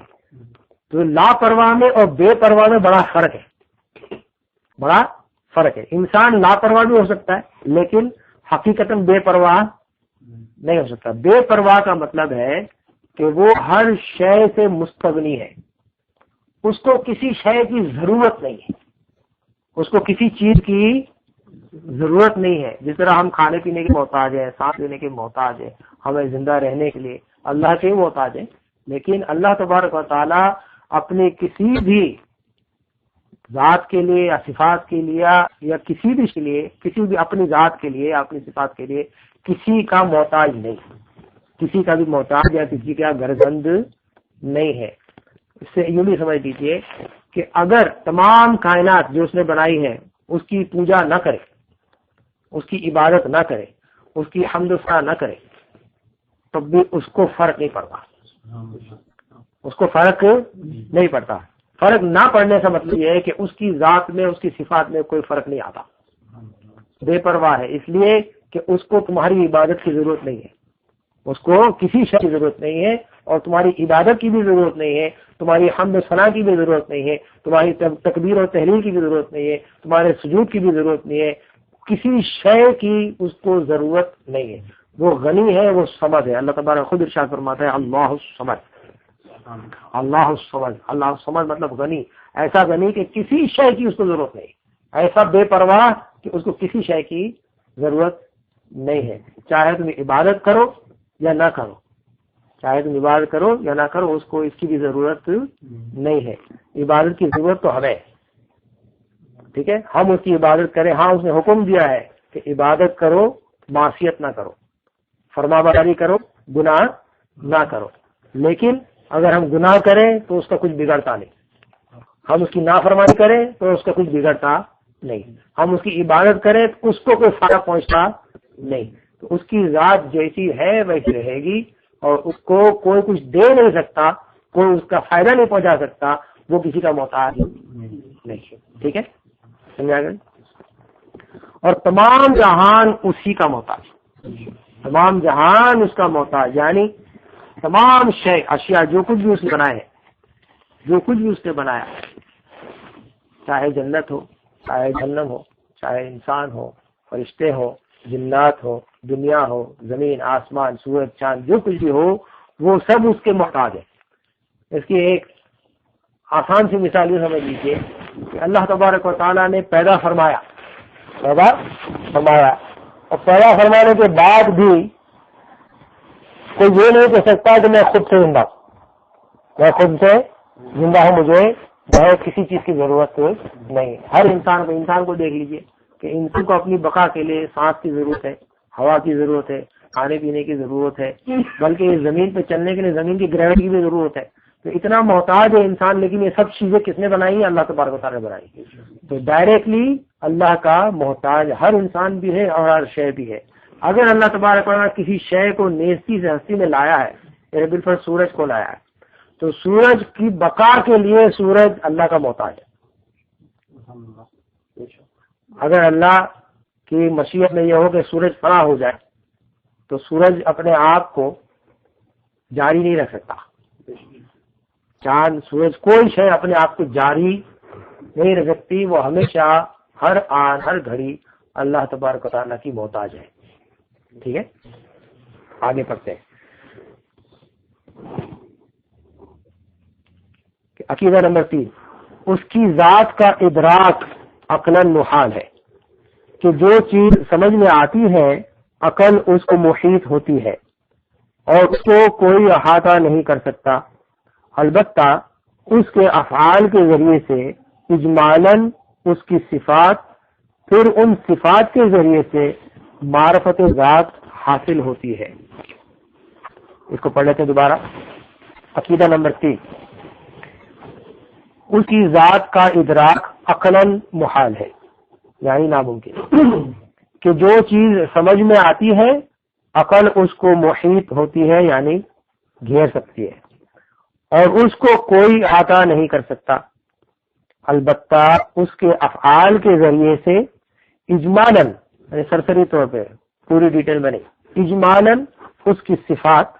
تو لاپرواہ میں اور بے پرواہ میں بڑا فرق ہے، بڑا فرق ہے. انسان لاپرواہ بھی ہو سکتا ہے لیکن حقیقتاً بے پرواہ نہیں ہو سکتا. بے پرواہ کا مطلب ہے کہ وہ ہر شے سے مستغنی ہے، اس کو کسی شے کی ضرورت نہیں ہے، اس کو کسی چیز کی ضرورت نہیں ہے. جس طرح ہم کھانے پینے کے محتاج ہیں، سانس لینے کے محتاج ہیں، ہمیں زندہ رہنے کے لیے اللہ کے محتاج ہیں. لیکن اللہ تبارک و تعالی اپنے کسی بھی ذات کے لیے یا صفات کے لیے یا کسی بھی کے لیے، کسی بھی اپنی ذات کے لیے، اپنی صفات کے لیے کسی کا محتاج نہیں، کسی کا بھی محتاج یا کسی کا گرزند نہیں ہے. اس سے یوں بھی سمجھ لیجیے کہ اگر تمام کائنات جو اس نے بنائی ہے اس کی پوجا نہ کرے، اس کی عبادت نہ کرے، اس کی حمد و ثنا نہ کرے، تب بھی اس کو فرق نہیں پڑتا، اس کو فرق نہیں پڑتا. فرق نہ پڑنے کا مطلب یہ ہے کہ اس کی ذات میں، اس کی صفات میں کوئی فرق نہیں آتا. بے پرواہ ہے اس لیے کہ اس کو تمہاری عبادت کی ضرورت نہیں ہے، اس کو کسی شے کی ضرورت نہیں ہے، اور تمہاری عبادت کی بھی ضرورت نہیں ہے، تمہاری حمد و ثنا کی بھی ضرورت نہیں ہے، تمہاری تکبیر اور تحلیل کی بھی ضرورت نہیں ہے، تمہارے سجود کی بھی ضرورت نہیں ہے. کسی شے کی اس کو ضرورت نہیں ہے. وہ غنی ہے، وہ صمد ہے. اللہ تبارک خود ارشاد فرماتا ہے اللہ الصمد، اللہ الصمد. اللہ الصمد مطلب غنی، ایسا غنی کہ کسی شے کی اس کو ضرورت نہیں، ایسا بے پرواہ کہ اس کو کسی شے کی ضرورت نہیں ہے. چاہے تم عبادت کرو یا نہ کرو، چاہے تم عبادت کرو یا نہ کرو، اس کو اس کی بھی ضرورت نہیں ہے. عبادت کی ضرورت تو ہمیں، ٹھیک ہے، ہم اس کی عبادت کریں. ہاں اس نے حکم دیا ہے کہ عبادت کرو، معصیت نہ کرو، فرما برداری کرو، گناہ نہ کرو. لیکن اگر ہم گناہ کریں تو اس کا کچھ بگڑتا نہیں، ہم اس کی نافرمانی کریں تو اس کا کچھ بگڑتا نہیں، ہم اس کی عبادت کریں تو اس کو کوئی فائدہ پہنچتا نہیں. تو اس کی ذات جیسی ہے ویسی رہے گی، اور اس کو کوئی کچھ دے نہیں سکتا، کوئی اس کا فائدہ نہیں پہنچا سکتا، وہ کسی کا محتاج نہیں. ٹھیک ہے، سمجھا گیا. اور تمام جہان اسی کا محتاج، تمام جہان اس کا محتاج، یعنی تمام شے، اشیاء، جو کچھ بھی اس نے بنایا ہے، جو کچھ بھی اس نے بنایا، چاہے جنت ہو، چاہے جہنم ہو، چاہے انسان ہو، فرشتے ہو، جنات ہو، دنیا ہو، زمین، آسمان، سورج، چاند، جو کچھ بھی ہو وہ سب اس کے محتاج ہے. اس کی ایک آسان سی مثال یہ سمجھ لیجیے کہ اللہ تبارک و تعالیٰ نے پیدا فرمایا اور پیدا فرمانے کے بعد بھی کوئی یہ نہیں کہہ سکتا کہ میں خود سے زندہ ہوں، مجھے بہت کسی چیز کی ضرورت نہیں۔ ہر انسان کو دیکھ لیجئے کہ انسان کو اپنی بقا کے لیے سانس کی ضرورت ہے، ہوا کی ضرورت ہے، کھانے پینے کی ضرورت ہے، بلکہ یہ زمین پہ چلنے کے لیے زمین کی گریوٹی کی بھی ضرورت ہے۔ تو اتنا محتاج ہے انسان، لیکن یہ سب چیزیں کس نے بنائی ہیں؟ اللہ تبارک و تعالیٰ نے بنائی۔ تو ڈائریکٹلی اللہ کا محتاج ہر انسان بھی ہے اور ہر شے بھی ہے۔ اگر اللہ تبارک و تعالیٰ کسی شے کو نیستی سے ہستی میں لایا ہے، بالفرض سورج کو لایا ہے، تو سورج کی بقا کے لیے سورج اللہ کا محتاج ہے۔ اگر اللہ کی مشیت میں یہ ہو کہ سورج فنا ہو جائے تو سورج اپنے آپ کو جاری نہیں رکھ سکتا، چاند سورج کوئی شے اپنے آپ کو جاری نہیں رکھ سکتی، وہ ہمیشہ ہر آن ہر گھڑی اللہ تبارک و تعالیٰ کی محتاج ہے۔ ٹھیک ہے، آگے پڑھتے ہیں۔ عقیدہ نمبر 3، اس کی ذات کا ادراک عقلاً محال ہے، کہ جو چیز سمجھ میں آتی ہے عقل اس کو محیط ہوتی ہے اور اس کو کوئی احاطہ نہیں کر سکتا، البتہ اس کے افعال کے ذریعے سے اجمالاً اس کی صفات، پھر ان صفات کے ذریعے سے معرفت ذات حاصل ہوتی ہے۔ اس کو پڑھ لیتے ہیں دوبارہ۔ عقیدہ نمبر 3، اس کی ذات کا ادراک عقلاً محال ہے، یعنی ناممکن، کہ جو چیز سمجھ میں آتی ہے عقل اس کو محیط ہوتی ہے، یعنی گھیر سکتی ہے، اور اس کو کوئی احاطہ نہیں کر سکتا، البتہ اس کے افعال کے ذریعے سے اجمالاً، یعنی سرسری طور پہ پوری ڈیٹیل میں نہیں، اجمالاً اس کی صفات،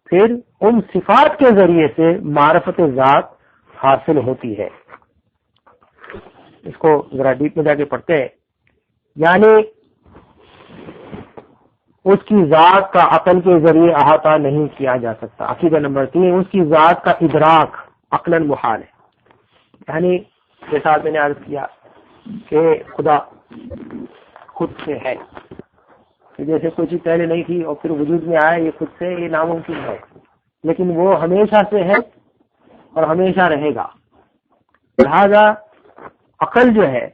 پھر ان صفات کے ذریعے سے معرفت ذات حاصل ہوتی ہے۔ اس کو ذرا ڈیپ میں جا کے پڑھتے ہیں۔ یعنی اس کی ذات کا عقل کے ذریعے احاطہ نہیں کیا جا سکتا۔ عقیدہ نمبر 3، اس کی ذات کا ادراک عقلاً محال ہے، یعنی جیسا میں نے عرض کیا کہ خدا خود سے ہے، کہ جیسے کوئی چیز پہلے نہیں تھی اور پھر وجود میں آیا، یہ خود سے، یہ ناممکن ہے، لیکن وہ ہمیشہ سے ہے اور ہمیشہ رہے گا۔ لہذا عقل جو ہے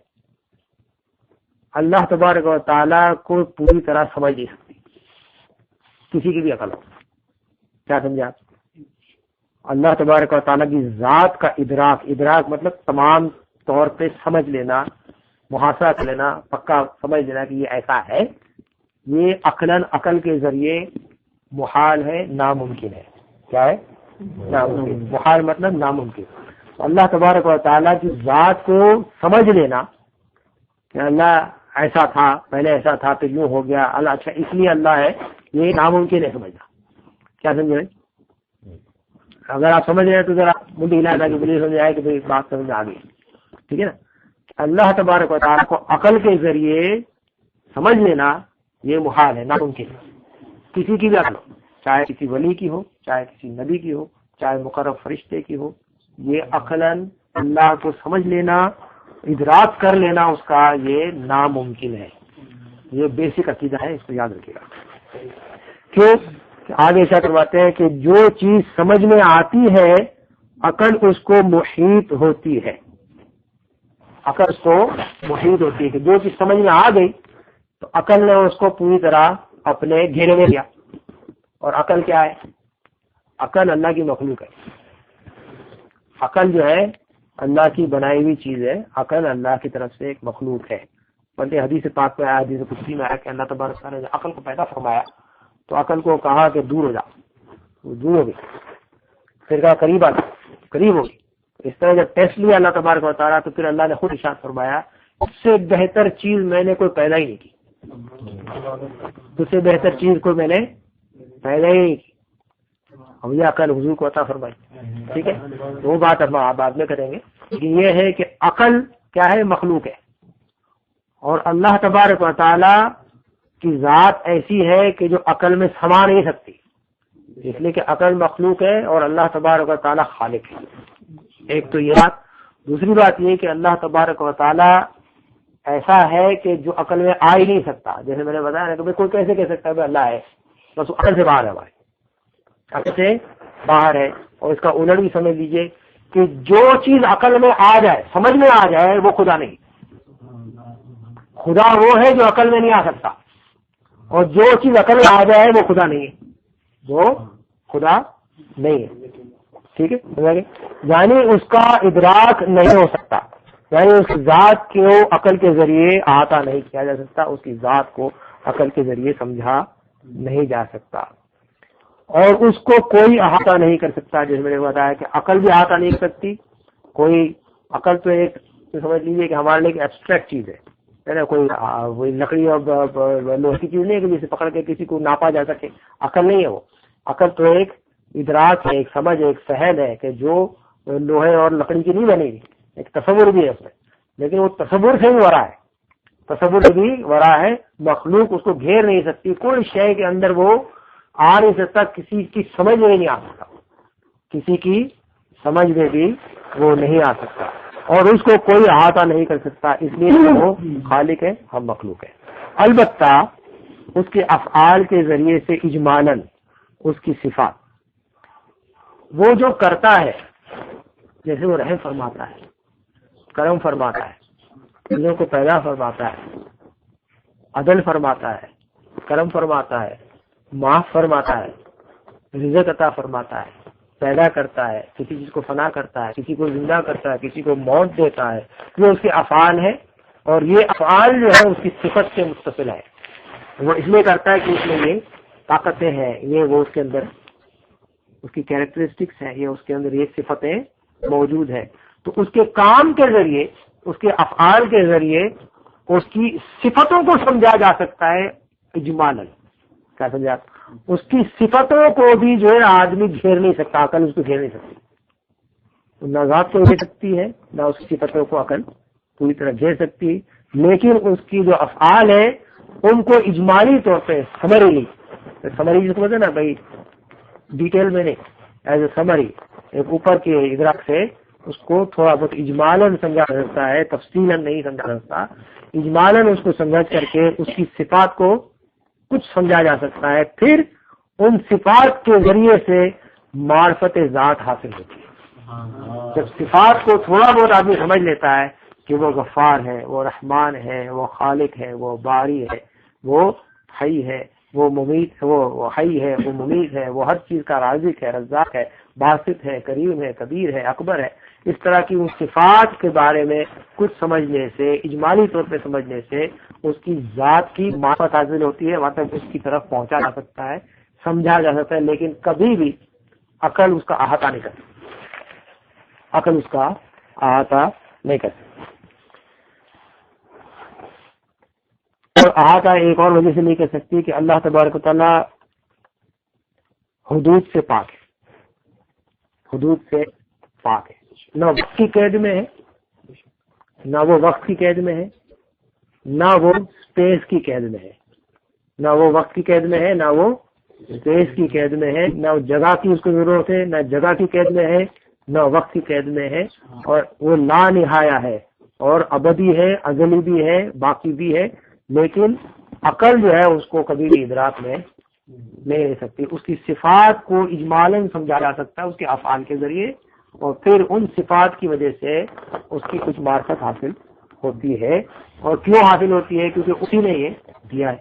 اللہ تبارک و تعالیٰ کو پوری طرح سمجھ نہیں سکتی، کسی کی بھی عقل ہو۔ کیا سمجھا؟ اللہ تبارک و تعالیٰ کی ذات کا ادراک مطلب تمام طور پہ سمجھ لینا، محاسبہ کر لینا، پکا سمجھ لینا کہ یہ ایسا ہے، یہ عقل کے ذریعے محال ہے، ناممکن ہے۔ کیا ہے؟ ناممکن۔ محال مطلب ناممکن۔ اللہ تبارک و تعالیٰ کی ذات کو سمجھ لینا کہ اللہ ایسا تھا، پہلے ایسا تھا پھر یوں ہو گیا، اللہ اچھا اس لیے اللہ ہے، یہ ناممکن ہے سمجھنا۔ کیا سمجھ رہے؟ اگر آپ سمجھ رہے ہیں تو ذرا مجھے ہلا تھا کہ مجھے سمجھ آئے کہ بات سمجھ آ گئی، ٹھیک ہے نا۔ اللہ تبارک و تعالیٰ کو عقل کے ذریعے سمجھ لینا یہ محال ہے، ناممکن ہے، کسی کی بھی عقل ہو، چاہے کسی ولی کی ہو، چاہے کسی نبی کی ہو، چاہے مقرب فرشتے کی ہو، یہ عقلاً اللہ کو سمجھ لینا، ادراک کر لینا اس کا، یہ ناممکن ہے۔ یہ بیسک عقیدہ ہے، اس کو یاد رکھیے گا۔ کیوں؟ آگے شاہ کرواتے ہیں کہ جو چیز سمجھ میں آتی ہے عقل اس کو محیط ہوتی ہے، عقل اس کو محیط ہوتی ہے، کہ جو چیز سمجھ میں آ گئی تو عقل نے اس کو پوری طرح اپنے گھیرے میں لیا۔ اور عقل کیا ہے؟ عقل اللہ کی مخلوق ہے۔ عقل جو ہے اللہ کی بنائی ہوئی چیز ہے، عقل اللہ کی طرف سے ایک مخلوق ہے۔ بلکہ حدیث پاک میں آیا، حدیث قدسی میں آیا کہ اللہ تبارک تعالیٰ نے عقل کو پیدا فرمایا تو عقل کو کہا کہ دور ہو جا، وہ دور ہو گئی، پھر کہا قریب آ جا، قریب ہوگی۔ اس طرح جب ٹیسٹ لیا اللہ تبارک و تعالیٰ تو پھر اللہ نے خود ارشاد فرمایا اس سے بہتر چیز میں نے کوئی پیدا ہی نہیں کی، اس سے بہتر چیز کوئی میں نے پیدا ہی نہیں کی۔ ہم یہ عقل حضور کو عطا فرمائی، ٹھیک ہے، وہ بات اب بعد میں کریں گے۔ لیکن یہ ہے کہ عقل کیا ہے؟ مخلوق ہے، اور اللہ تبارک و تعالیٰ کی ذات ایسی ہے کہ جو عقل میں سما نہیں سکتی، اس لیے کہ عقل مخلوق ہے اور اللہ تبارک و تعالیٰ خالق ہے۔ ایک تو یہ بات، دوسری بات یہ کہ اللہ تبارک و تعالی ایسا ہے کہ جو عقل میں آ ہی نہیں سکتا. جیسے میں نے بتایا نا کہ کوئی کیسے کہہ سکتا ہے کہ اللہ ہے، بس وہ عقل سے باہر ہے، ہمارے عقل سے باہر ہے. اور اس کا الٹ بھی سمجھ لیجئے کہ جو چیز عقل میں آ جائے، سمجھ میں آ جائے، وہ خدا نہیں. خدا وہ ہے جو عقل میں نہیں آ سکتا، اور جو چیز عقل میں آ جائے وہ خدا نہیں ہے، وہ خدا نہیں ہے. ٹھیک ہے، یعنی اس کا ادراک نہیں ہو سکتا، یعنی اس ذات کو عقل کے ذریعے احاطہ نہیں کیا جا سکتا، اس کی ذات کو عقل کے ذریعے سمجھا نہیں جا سکتا، اور اس کو کوئی احاطہ نہیں کر سکتا. جیسے میں نے بتایا کہ عقل بھی احاطہ نہیں کر سکتی. کوئی عقل تو ایک سمجھ لیجیے کہ ہمارے لیے ایک ایبسٹریکٹ چیز ہے نا، کوئی لکڑی اور لوہے کی چیز نہیں ہے کہ جسے پکڑ کے کسی کو ناپا جا سکے. عقل نہیں ہے وہ. عقل تو ایک ادراک ہے، ایک سمجھ ہے، ایک فہم ہے کہ جو لوہے اور لکڑی کی نہیں بنے گی. ایک تصور بھی ہے اس میں، لیکن وہ تصور سے بھی ورا ہے، تصور سے بھی ورا ہے. مخلوق اس کو گھیر نہیں سکتی، کوئی شے کے اندر وہ آ نہیں سکتا، کسی کی سمجھ میں نہیں آ سکتا، کسی کی سمجھ میں بھی وہ نہیں آ سکتا، اور اس کو کوئی احاطہ نہیں کر سکتا. اس لیے وہ خالق ہے، ہم مخلوق ہے. البتہ اس کے افعال کے ذریعے سے اجمالاً اس کی صفات، وہ جو کرتا ہے، جیسے وہ رحم فرماتا ہے، کرم فرماتا ہے، چیزوں کو پیدا فرماتا ہے، عدل فرماتا ہے، کرم فرماتا ہے، معاف فرماتا ہے، رزق عطا فرماتا ہے، پیدا کرتا ہے، کسی چیز کو فنا کرتا ہے، کسی کو زندہ کرتا ہے، کسی کو موت دیتا ہے. یہ اس کے افعال ہے، اور یہ افعال جو ہے اس کی صفت سے متصل ہے. وہ اس لیے کرتا ہے کہ اس میں یہ طاقتیں ہیں، یہ وہ اس کے اندر اس کی کیریکٹرسٹکس ہیں، یہ اس کے اندر یہ صفتیں موجود ہیں. تو اس کے کام کے ذریعے، اس کے افعال کے ذریعے اس کی صفتوں کو سمجھا جا سکتا ہے اجمالاً. کیا سمجھا؟ اس کی صفتوں کو بھی جو ہے آدمی گھیر نہیں سکتا، عقل اس کو گھیر نہیں سکتی. نہ ذات کو گھیر سکتی ہے، نہ اس کی صفتوں کو عقل پوری طرح گھیر سکتی. لیکن اس کی جو افعال ہیں ان کو اجمالی طور پہ سمری جس کو بولتے ہیں نا بھائی، ڈیٹیل میں نہیں، ایز اے سمری، ایک اوپر کے ادراک سے اس کو تھوڑا بہت اجمالاً سمجھا جا سکتا ہے، تفصیلاً نہیں سمجھا جا سکتا. اجمالاً اس کو سمجھ کر کے اس کی صفات کو کچھ سمجھا جا سکتا ہے. پھر ان صفات کے ذریعے سے معرفت ذات حاصل ہوتی ہے. جب صفات کو تھوڑا بہت آدمی سمجھ لیتا ہے کہ وہ غفار ہے، وہ رحمان ہے، وہ خالق ہے، وہ باری ہے، وہ حی ہے، وہ ممیت، وہ حی ہے، وہ ممیت ہے، وہ ہر چیز کا رازق ہے، رزاق ہے، باسط ہے، کریم ہے، کبیر ہے، اکبر ہے. اس طرح کی ان صفات کے بارے میں کچھ سمجھنے سے، اجمالی طور پہ سمجھنے سے اس کی ذات کی معرفت حاصل ہوتی ہے، مطلب اس کی طرف پہنچا جا سکتا ہے، سمجھا جا سکتا ہے. لیکن کبھی بھی عقل اس کا احاطہ نہیں کر سکتی، عقل اس کا احاطہ نہیں کر سکتی. اور احاطہ ایک اور وجہ سے نہیں کر سکتی کہ اللہ تبارک و تعالیٰ حدود سے پاک ہے، حدود سے پاک ہے. نہ وقت کی قید میں ہے، نہ وہ وقت کی قید میں ہے، نہ وہ اسپیس کی قید میں ہے. نہ وہ وقت کی قید میں ہے، نہ وہ اسپیس کی قید میں ہے، نہ جگہ کی اس کو ضرورت ہے، نہ جگہ کی قید میں ہے، نہ وقت کی قید میں ہے. اور وہ لا نہایا ہے، اور ابدی ہے، ازلی بھی ہے، باقی بھی ہے. لیکن عقل جو ہے اس کو کبھی بھی ادراک میں نہیں رہ سکتی. اس کی صفات کو اجمالاً سمجھا جا سکتا ہے اس کے افعال کے ذریعے، اور پھر ان صفات کی وجہ سے اس کی کچھ معرفت حاصل ہوتی ہے. اور کیوں حاصل ہوتی ہے؟ کیونکہ اسی نے یہ دیا ہے،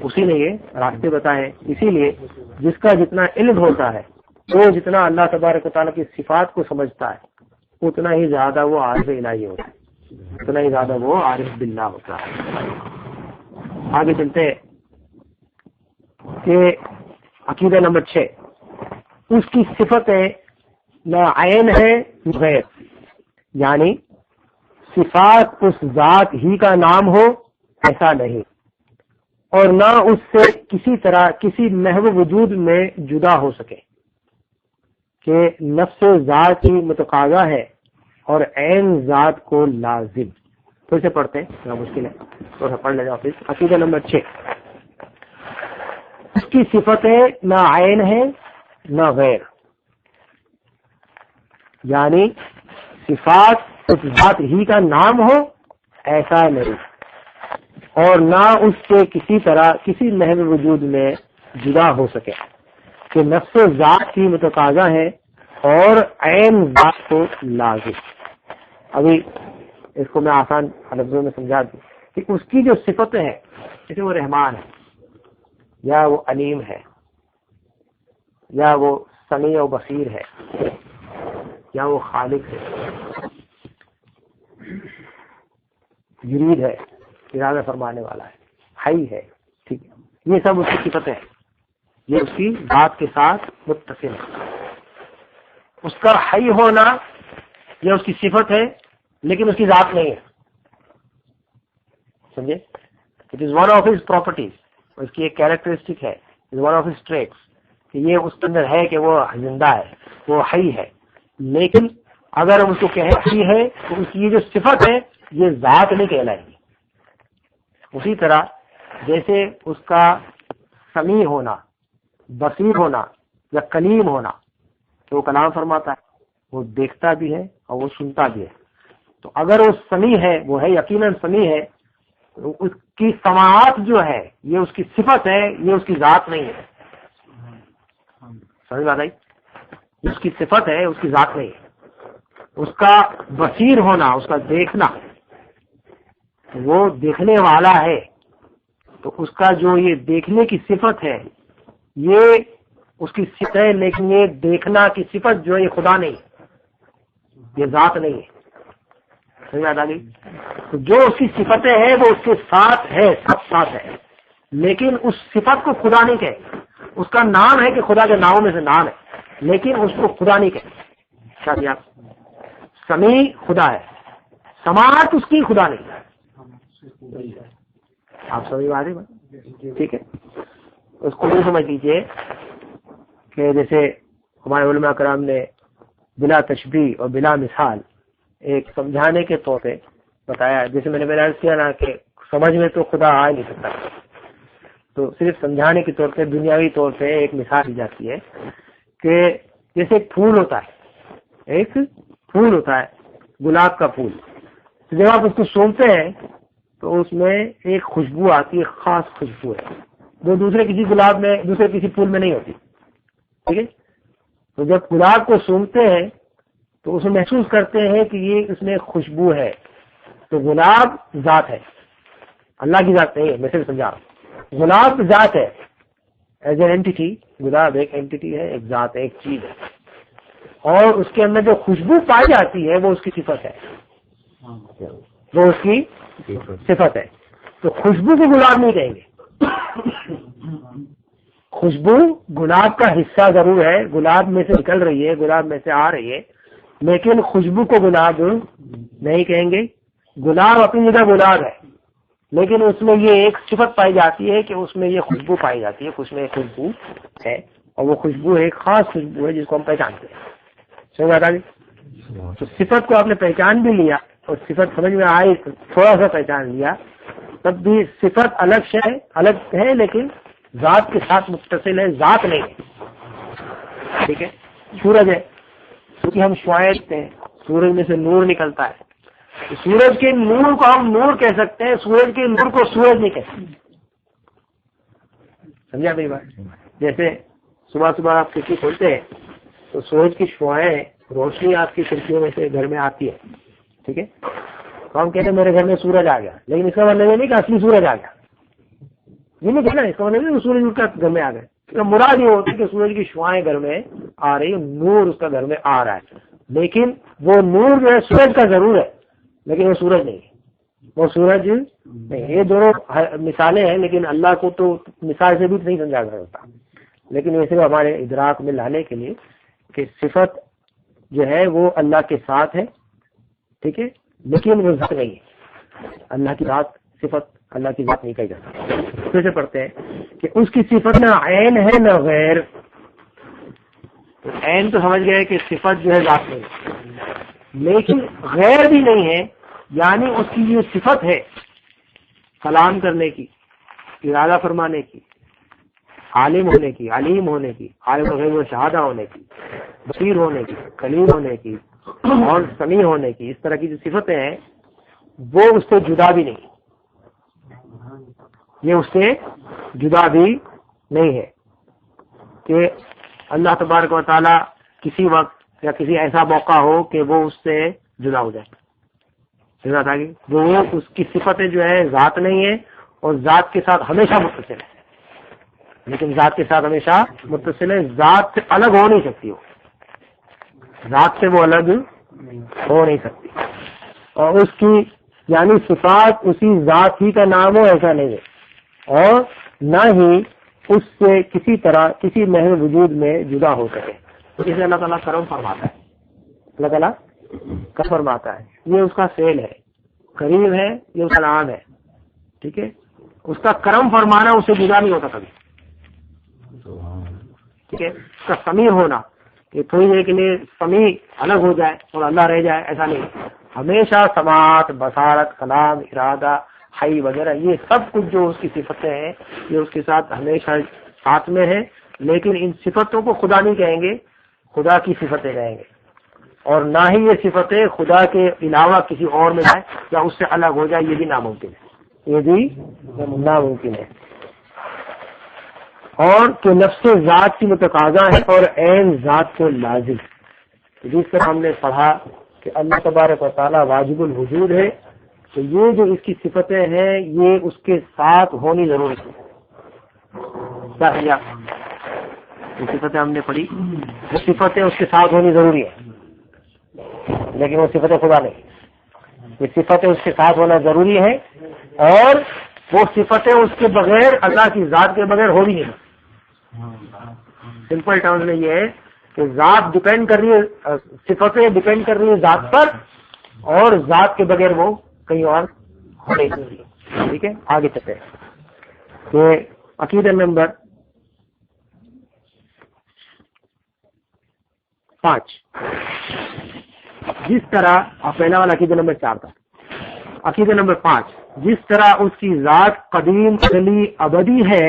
اسی نے یہ راستے بتائے. اسی لیے جس کا جتنا علم ہوتا ہے، وہ جتنا اللہ تبارک و تعالیٰ کی صفات کو سمجھتا ہے، اتنا ہی زیادہ وہ عارف الہی ہوتا ہے، اتنا ہی زیادہ وہ عارف باللہ ہوتا ہے. آگے چلتے ہیں کہ عقیدہ نمبر 6، اس کی صفتیں نہ عین ہے نہ غیر. یعنی صفات اس ذات ہی کا نام ہو ایسا نہیں، اور نہ اس سے کسی طرح کسی محو وجود میں جدا ہو سکے کہ نفس ذات کی متقاضا ہے اور عین ذات کو لازم. پھر سے پڑھتے ہیں، تھوڑا مشکل ہے، تھوڑا پڑھ لے جاؤ پھر. عقیدہ نمبر 6، اس کی صفتیں نہ عین ہے نہ غیر. یعنی صفات اس ذات ہی کا نام ہو ایسا نہیں، اور نہ اس سے کسی طرح کسی محض وجود میں جدا ہو سکے کہ نفس ذات ہی متقاضا ہے اور عین ذات کو لازم۔ ابھی اس کو میں آسان لفظوں میں سمجھا دوں کہ اس کی جو صفتیں ہیں، جیسے وہ رحمان ہے، یا وہ علیم ہے، یا وہ سمیع و بصیر ہے، یا وہ خالق ہے، یرید ہے، ارادہ فرمانے والا ہے، حی ہے، ٹھیک ہے، یہ سب اس کی صفتیں ہیں، یہ اس کی ذات کے ساتھ متصل ہے۔ اس کا حی ہونا یہ اس کی صفت ہے لیکن اس کی ذات نہیں ہے، سمجھے؟ It is one of his properties, اس کی ایک کیریکٹرسٹک ہے، is one of his traits کہ یہ اس کے اندر ہے کہ وہ زندہ ہے، وہ حی ہے، لیکن اگر ہم اس کو کہیں حی ہے تو اس کی یہ جو صفت ہے یہ ذات نہیں کہلائے گی۔ اسی طرح جیسے اس کا سمیع ہونا، بصیر ہونا یا کلیم ہونا کہ وہ کلام فرماتا ہے، وہ دیکھتا بھی ہے اور وہ سنتا بھی ہے، تو اگر وہ سمیع ہے، وہ ہے یقیناً سمیع ہے، تو اس کی سماعت جو ہے یہ اس کی صفت ہے، یہ اس کی ذات نہیں ہے۔ سمجھ بات آئی؟ اس کی صفت ہے، اس کی ذات نہیں ہے۔ اس کا بصیر ہونا، اس کا دیکھنا، وہ دیکھنے والا ہے، تو اس کا جو یہ دیکھنے کی صفت ہے یہ اس کی صفت ہے، لیکن یہ دیکھنا کی صفت جو ہے یہ خدا نہیں، یہ ذات نہیں ہے۔ سمجھ میں آ گئی؟ تو جو اس کی صفتیں ہیں وہ اس کے ساتھ ہے، سب ساتھ ہے، لیکن اس صفت کو خدا نہیں کہے۔ اس کا نام ہے کہ خدا کے ناموں میں سے نام ہے، لیکن اس کو خدا نہیں کہے۔ شاید آپ سمیع خدا ہے، سماعت اس کی خدا نہیں ہے۔ آپ سمجھ آ رہی؟ ٹھیک ہے، اس کو بھی سمجھ لیجیے کہ جیسے ہمارے علماء کرام نے بلا تشبیہ اور بلا مثال ایک سمجھانے کے طور پہ بتایا، جیسے میں نے عرض کیا نا کہ سمجھ میں تو خدا آ نہیں سکتا، تو صرف سمجھانے کے طور پہ دنیاوی طور پہ ایک مثال دی جاتی ہے کہ جیسے ایک پھول ہوتا ہے، ایک پھول ہوتا ہے گلاب کا پھول، تو جب آپ اس کو سونگتے ہیں تو اس میں ایک خوشبو آتی ہے، خاص خوشبو ہے، جو دوسرے کسی گلاب میں، دوسرے کسی پھول میں نہیں ہوتی، ٹھیک ہے؟ تو جب گلاب کو سونگتے ہیں تو اسے محسوس کرتے ہیں کہ یہ اس میں خوشبو ہے، تو گلاب ذات ہے، اللہ کی ذات نہیں ہے۔ میں صرف سمجھا رہا ہوں، گلاب ذات ہے ایز این اینٹی، گلاب ایک اینٹی ہے، ایک ذات ہے، ایک چیز ہے، اور اس کے اندر جو خوشبو پائی جاتی ہے وہ اس کی صفت ہے، وہ اس کی صفت ہے۔ تو خوشبو کو گلاب نہیں کہیں گے، خوشبو گلاب کا حصہ ضرور ہے، گلاب میں سے نکل رہی ہے، گلاب میں سے آ رہی ہے، لیکن خوشبو کو گلاب نہیں کہیں گے۔ گلاب اپنی جگہ گلاب ہے، لیکن اس میں یہ ایک صفت پائی جاتی ہے کہ اس میں یہ خوشبو پائی جاتی ہے، اس میں خوشبو ہے، اور وہ خوشبو ایک خاص خوشبو ہے جس کو ہم پہچانتے ہیں۔ سمجھ آتا جی؟ تو صفت کو آپ نے پہچان بھی لیا اور صفت سمجھ میں آئی، تھوڑا سا پہچان لیا، تب بھی صفت الگ ہے لیکن ذات کے ساتھ متصل ہے، ذات نہیں ہے، ٹھیک ہے؟ سورج ہے، کیونکہ ہم شعاع دیکھتے ہیں، سورج میں سے نور نکلتا ہے، تو سورج کے نور کو ہم نور کہہ سکتے ہیں، سورج کے نور کو سورج نہیں کہہ سکتے۔ سمجھا میری بات؟ جیسے صبح صبح آپ کھڑکی کھولتے ہیں تو سورج کی شعاعیں، روشنی آپ کی کھڑکیوں میں سے گھر میں آتی ہے، ٹھیک ہے؟ تو ہم کہتے ہیں میرے گھر میں سورج آ گیا، لیکن اس کا مطلب یہ نہیں کہ اصلی سورج آ گیا، یہ نہیں کہنا، اس کا مطلب نہیں سورج اس کا گھر میں آ گیا، مراد یہ ہوتی ہے کہ سورج کی شعاعیں گھر میں آ رہی، نور اس کا گھر میں آ رہا ہے، لیکن وہ نور جو ہے سورج کا ضرور ہے لیکن وہ سورج نہیں ہے، وہ سورج نہیں۔ یہ دونوں مثالیں ہیں، لیکن اللہ کو تو مثال سے بھی نہیں سمجھا جاتا، لیکن یہ صرف ہمارے ادراک میں لانے کے لیے کہ صفت جو ہے وہ اللہ کے ساتھ ہے، ٹھیک ہے، لیکن وہ ذات نہیں ہے۔ اللہ کی ذات صفت اللہ کی ذات نہیں کہی جاتی۔ پھر سے پڑھتے ہیں کہ اس کی صفت نہ عین ہے نہ غیر۔ عین تو سمجھ گئے کہ صفت جو ہے ذات نہیں ہے، لیکن غیر بھی نہیں ہے، یعنی اس کی یہ صفت ہے کلام کرنے کی، ارادہ فرمانے کی، عالم ہونے کی، علیم ہونے کی، عالم غیب و شہادہ ہونے کی، بصیر ہونے کی، کلیم ہونے کی، اور سمیع ہونے کی، اس طرح کی جو صفتیں ہیں وہ اس سے جدا بھی نہیں، یہ اس سے جدا بھی نہیں ہے کہ اللہ تبارک و تعالی کسی وقت یا کسی ایسا موقع ہو کہ وہ اس سے جدا ہو جائے. وہ اس کی صفتیں جو ہے ذات نہیں ہے اور ذات کے ساتھ ہمیشہ متصل ہے، لیکن ذات کے ساتھ ہمیشہ متصل ہے، ذات سے الگ ہو نہیں سکتی، وہ ذات سے وہ الگ ہو نہیں سکتی. اور اس کی یعنی صفات اسی ذات ہی کا نام ہو ایسا نہیں ہے، اور نہ ہی اس سے کسی طرح کسی محض وجود میں جدا ہو سکے. اسے اللہ تعالیٰ کرم فرماتا ہے، اللہ تعالیٰ کرم فرماتا ہے، یہ اس کا فعل ہے، کریم ہے، یہ اس کا نام ہے. ٹھیک ہے، اس کا کرم فرمانا اس سے جدا نہیں ہوتا کبھی. ٹھیک ہے، اس کا سمیع ہونا کہ تھوڑی دیر کے لیے سمیع الگ ہو جائے اور اللہ رہ جائے، ایسا نہیں. ہمیشہ سماعت، بصارت، کلام، ارادہ، حی وغیرہ یہ سب کچھ جو اس کی صفتیں ہیں یہ اس کے ساتھ ہمیشہ ساتھ میں ہے. لیکن ان صفتوں کو خدا نہیں کہیں گے، خدا کی صفتیں کہیں گے، اور نہ ہی یہ صفتیں خدا کے علاوہ کسی اور میں جائے یا اس سے الگ ہو جائے، یہ بھی ناممکن ہے، یہ بھی ناممکن ہے. اور کہ نفس ذات کی متقاضا ہے اور عین ذات کو لازم. جس طرح ہم نے پڑھا کہ اللہ تبارک و تعالیٰ واجب الوجود ہے، تو یہ جو اس کی صفتیں ہیں یہ اس کے ساتھ ہونی ضروری ہے. یہ صفتیں ہم نے پڑھی، وہ صفتیں اس کے ساتھ ہونی ضروری ہے، لیکن وہ صفتیں خدا نہیں. یہ صفتیں اس کے ساتھ ہونا ضروری ہے، اور وہ صفتیں اس کے بغیر اللہ کی ذات کے بغیر ہو بھی نہیں. سمپل ٹرمز میں یہ ہے کہ ذات ڈیپینڈ کر رہی ہے، صفتیں ڈیپینڈ کر رہی ہیں ذات پر، اور ذات کے بغیر وہ کہیں اور ہو نہیں سکتی. ٹھیک ہے، آگے چلتے ہیں کہ عقیدہ نمبر 5. جس طرح پہلا والا عقیدہ نمبر 4 تھا، عقیدہ نمبر 5 جس طرح اس کی ذات قدیم ازلی ابدی ہے،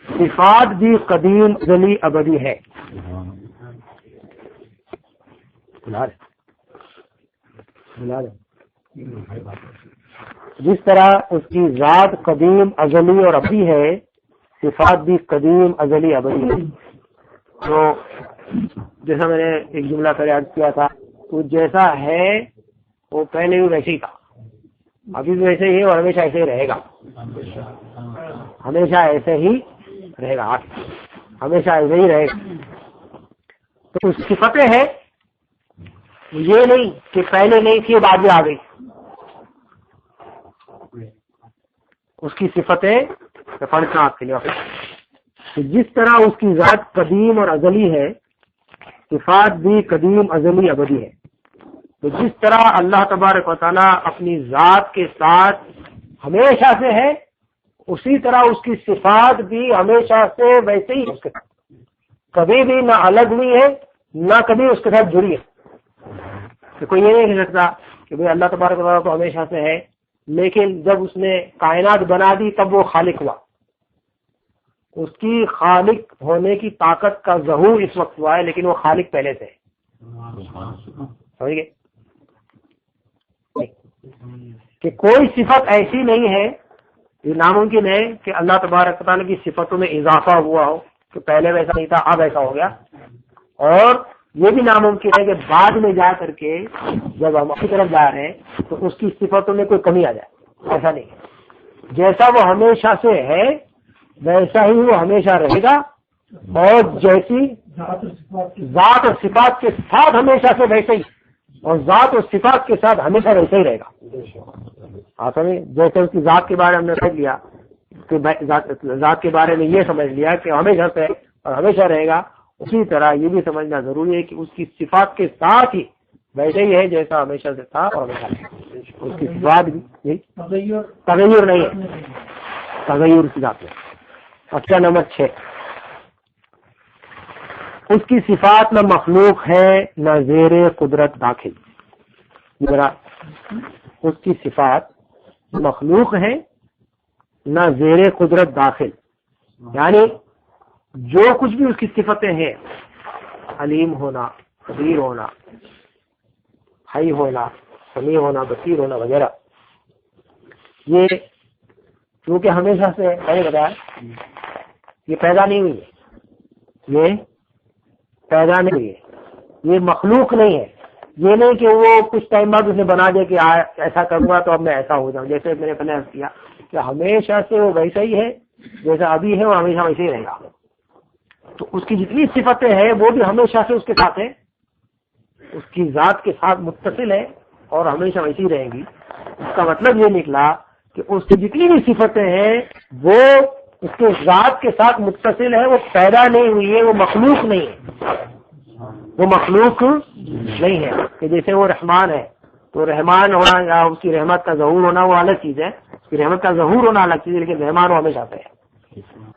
صفات بھی قدیم ازلی ابدی ہے. جس طرح اس کی ذات قدیم ازلی اور ابدی ہے، صفات بھی قدیم ازلی ابدی ہے. تو جیسا میں نے ایک جملہ پہلے عرض کیا تھا، تو جیسا ہے وہ پہلے بھی ویسے ہی تھا، ابھی بھی ویسے ہی ہے، اور ہمیشہ ایسے ہی رہے گا، ہمیشہ ایسے ہی رہے گا، ہمیشہ ایسے ہی رہے گا. تو اس کی صفتیں ہیں، یہ نہیں کہ پہلے نہیں تھی بعد میں آ گئی. اس کی صفتیں آپ کے لیے جس طرح اس کی ذات قدیم اور ازلی ہے، صفات بھی قدیم ازلی ابدی ہے. تو جس طرح اللہ تبارک و تعالیٰ اپنی ذات کے ساتھ ہمیشہ سے ہے، اسی طرح اس کی صفات بھی ہمیشہ سے ویسے ہی اس کے ساتھ کبھی بھی نہ الگ ہوئی ہے نہ کبھی اس کے ساتھ جڑی ہے. تو کوئی یہ نہیں کہہ سکتا کہ بھئی اللہ تبارک و تعالیٰ تو ہمیشہ سے ہے، لیکن جب اس نے کائنات بنا دی تب وہ خالق ہوا. اس کی خالق ہونے کی طاقت کا ظہور اس وقت ہوا ہے، لیکن وہ خالق پہلے سے ہے. سمجھ گئے کہ کوئی صفت ایسی نہیں ہے، یہ ناممکن ہے کہ اللہ تبارک و تعالیٰ کی صفتوں میں اضافہ ہوا ہو کہ پہلے ویسا نہیں تھا اب ایسا ہو گیا. اور یہ بھی ناممکن ہے کہ بعد میں جا کر کے جب ہم اپنی طرف جا رہے ہیں تو اس کی صفتوں میں کوئی کمی آ جائے. ایسا نہیں ہے، جیسا وہ ہمیشہ سے ہے ویسا ہی وہ ہمیشہ رہے گا، اور جیسی ذات اور صفات کے ساتھ ہمیشہ سے ویسے ہی، اور ذات اور صفات کے ساتھ ہمیشہ ویسے ہی رہے گا. آپ سمجھے، جیسے اس کی ذات کے بارے میں ہم نے سمجھ لیا کہ ذات کے بارے میں یہ سمجھ لیا کہ ہمیشہ سے اور ہمیشہ رہے گا، اسی طرح یہ بھی سمجھنا ضروری ہے کہ اس کی صفات کے ساتھ ہی ویسے ہی ہے جیسا ہمیشہ سے تھا اور ہمیشہ ہے. اس کی صفات بھی تغیر نہیں ہے، تغیر کی ذات میں. اچھا نمبر 6 اس کی صفات نہ مخلوق ہے نہ زیر قدرت داخل. ذرا اس کی صفات مخلوق ہے نہ زیر قدرت داخل، یعنی جو کچھ بھی اس کی صفتیں ہیں، علیم ہونا، قدیر ہونا، حی ہونا، سمیع ہونا، بصیر ہونا وغیرہ، یہ کیونکہ ہمیشہ سے میں نے بتایا یہ پیدا نہیں ہوئی ہے، یہ پیدا نہیں ہوئی ہے، یہ مخلوق نہیں ہے. یہ نہیں کہ وہ کچھ ٹائم بعد اس نے بنا دیا کہ ایسا کروں گا تو اب میں ایسا ہو جاؤں. جیسے میں نے پہلے عرض کیا کہ ہمیشہ سے وہ ویسا ہی ہے، جیسا ابھی ہے وہ ہمیشہ ویسے ہی رہے گا. تو اس کی جتنی صفتیں ہیں وہ بھی ہمیشہ سے اس کے ساتھ ہیں، اس کی ذات کے ساتھ متصل ہے اور ہمیشہ ویسی رہیں گی. اس کا مطلب یہ نکلا کہ اس کی جتنی بھی صفتیں ہیں وہ اس کے ذات کے ساتھ متصل ہے، وہ پیدا نہیں ہوئی ہے، وہ مخلوق نہیں ہے، وہ مخلوق نہیں ہے. کہ جیسے وہ رحمان ہے تو رحمان ہونا یا اس کی رحمت کا ظہور ہونا وہ الگ چیز ہے، اس کی رحمت کا ظہور ہونا الگ چیز ہے، لیکن رحمان وہ ہمیشہ پہ ہے.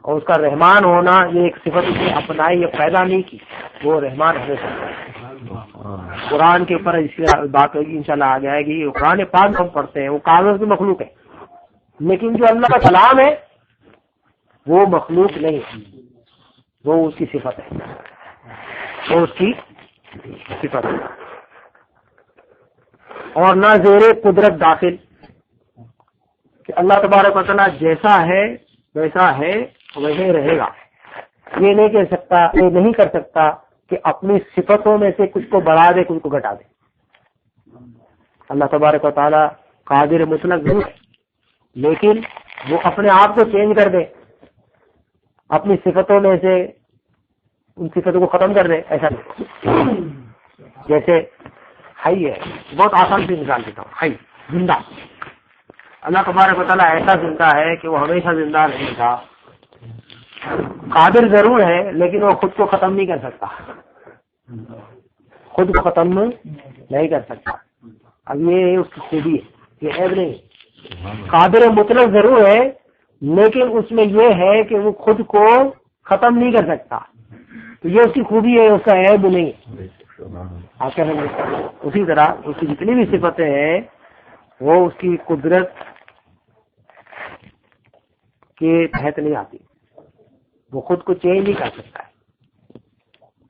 اور اس کا رحمان ہونا یہ ایک صفت اس نے اپنائی، یہ پیدا نہیں کی، وہ رحمان ہمیشہ ہے. قرآن کے اوپر اس کی بات ہوگی انشاءاللہ آگے آئے گی. قرآن پاک ہم پڑھتے ہیں وہ کاغذ کی مخلوق ہے، لیکن جو اللہ کا کلام ہے وہ مخلوق نہیں ہے، وہ اس کی صفت ہے، وہ اس کی صفت ہے. اور نہ زیر قدرت داخل کہ اللہ تبارک و تعالیٰ جیسا ہے ویسا ہے ویسے رہے گا. یہ نہیں کہہ سکتا، یہ نہیں کر سکتا کہ اپنی صفتوں میں سے کچھ کو بڑھا دے کچھ کو گھٹا دے. اللہ تبارک و تعالیٰ قادر مطلق ضرور ہے، لیکن وہ اپنے آپ کو چینج کر دے، اپنی صفتوں میں سے ان صفتوں کو ختم کر دے، ایسا نہیں. جیسے حی ہے، بہت آسان سی مثال دیتا ہوں. حی زندہ، اللہ تبارک و تعالیٰ ایسا زندہ ہے کہ وہ ہمیشہ زندہ نہیں تھا. قادر ضرور ہے لیکن وہ خود کو ختم نہیں کر سکتا، خود کو ختم نہیں کر سکتا. اب یہ اس کی خوبی ہے، یہ عیب نہیں. قادر مطلق ضرور ہے لیکن اس میں یہ ہے کہ وہ خود کو ختم نہیں کر سکتا، تو یہ اس کی خوبی ہے، اس کا عیب نہیں ہے. آپ کیا سمجھتے؟ اسی طرح اس کی جتنی بھی صفتیں ہیں وہ اس کی قدرت کے تحت نہیں آتی. وہ خود کو چینج نہیں کر سکتا ہے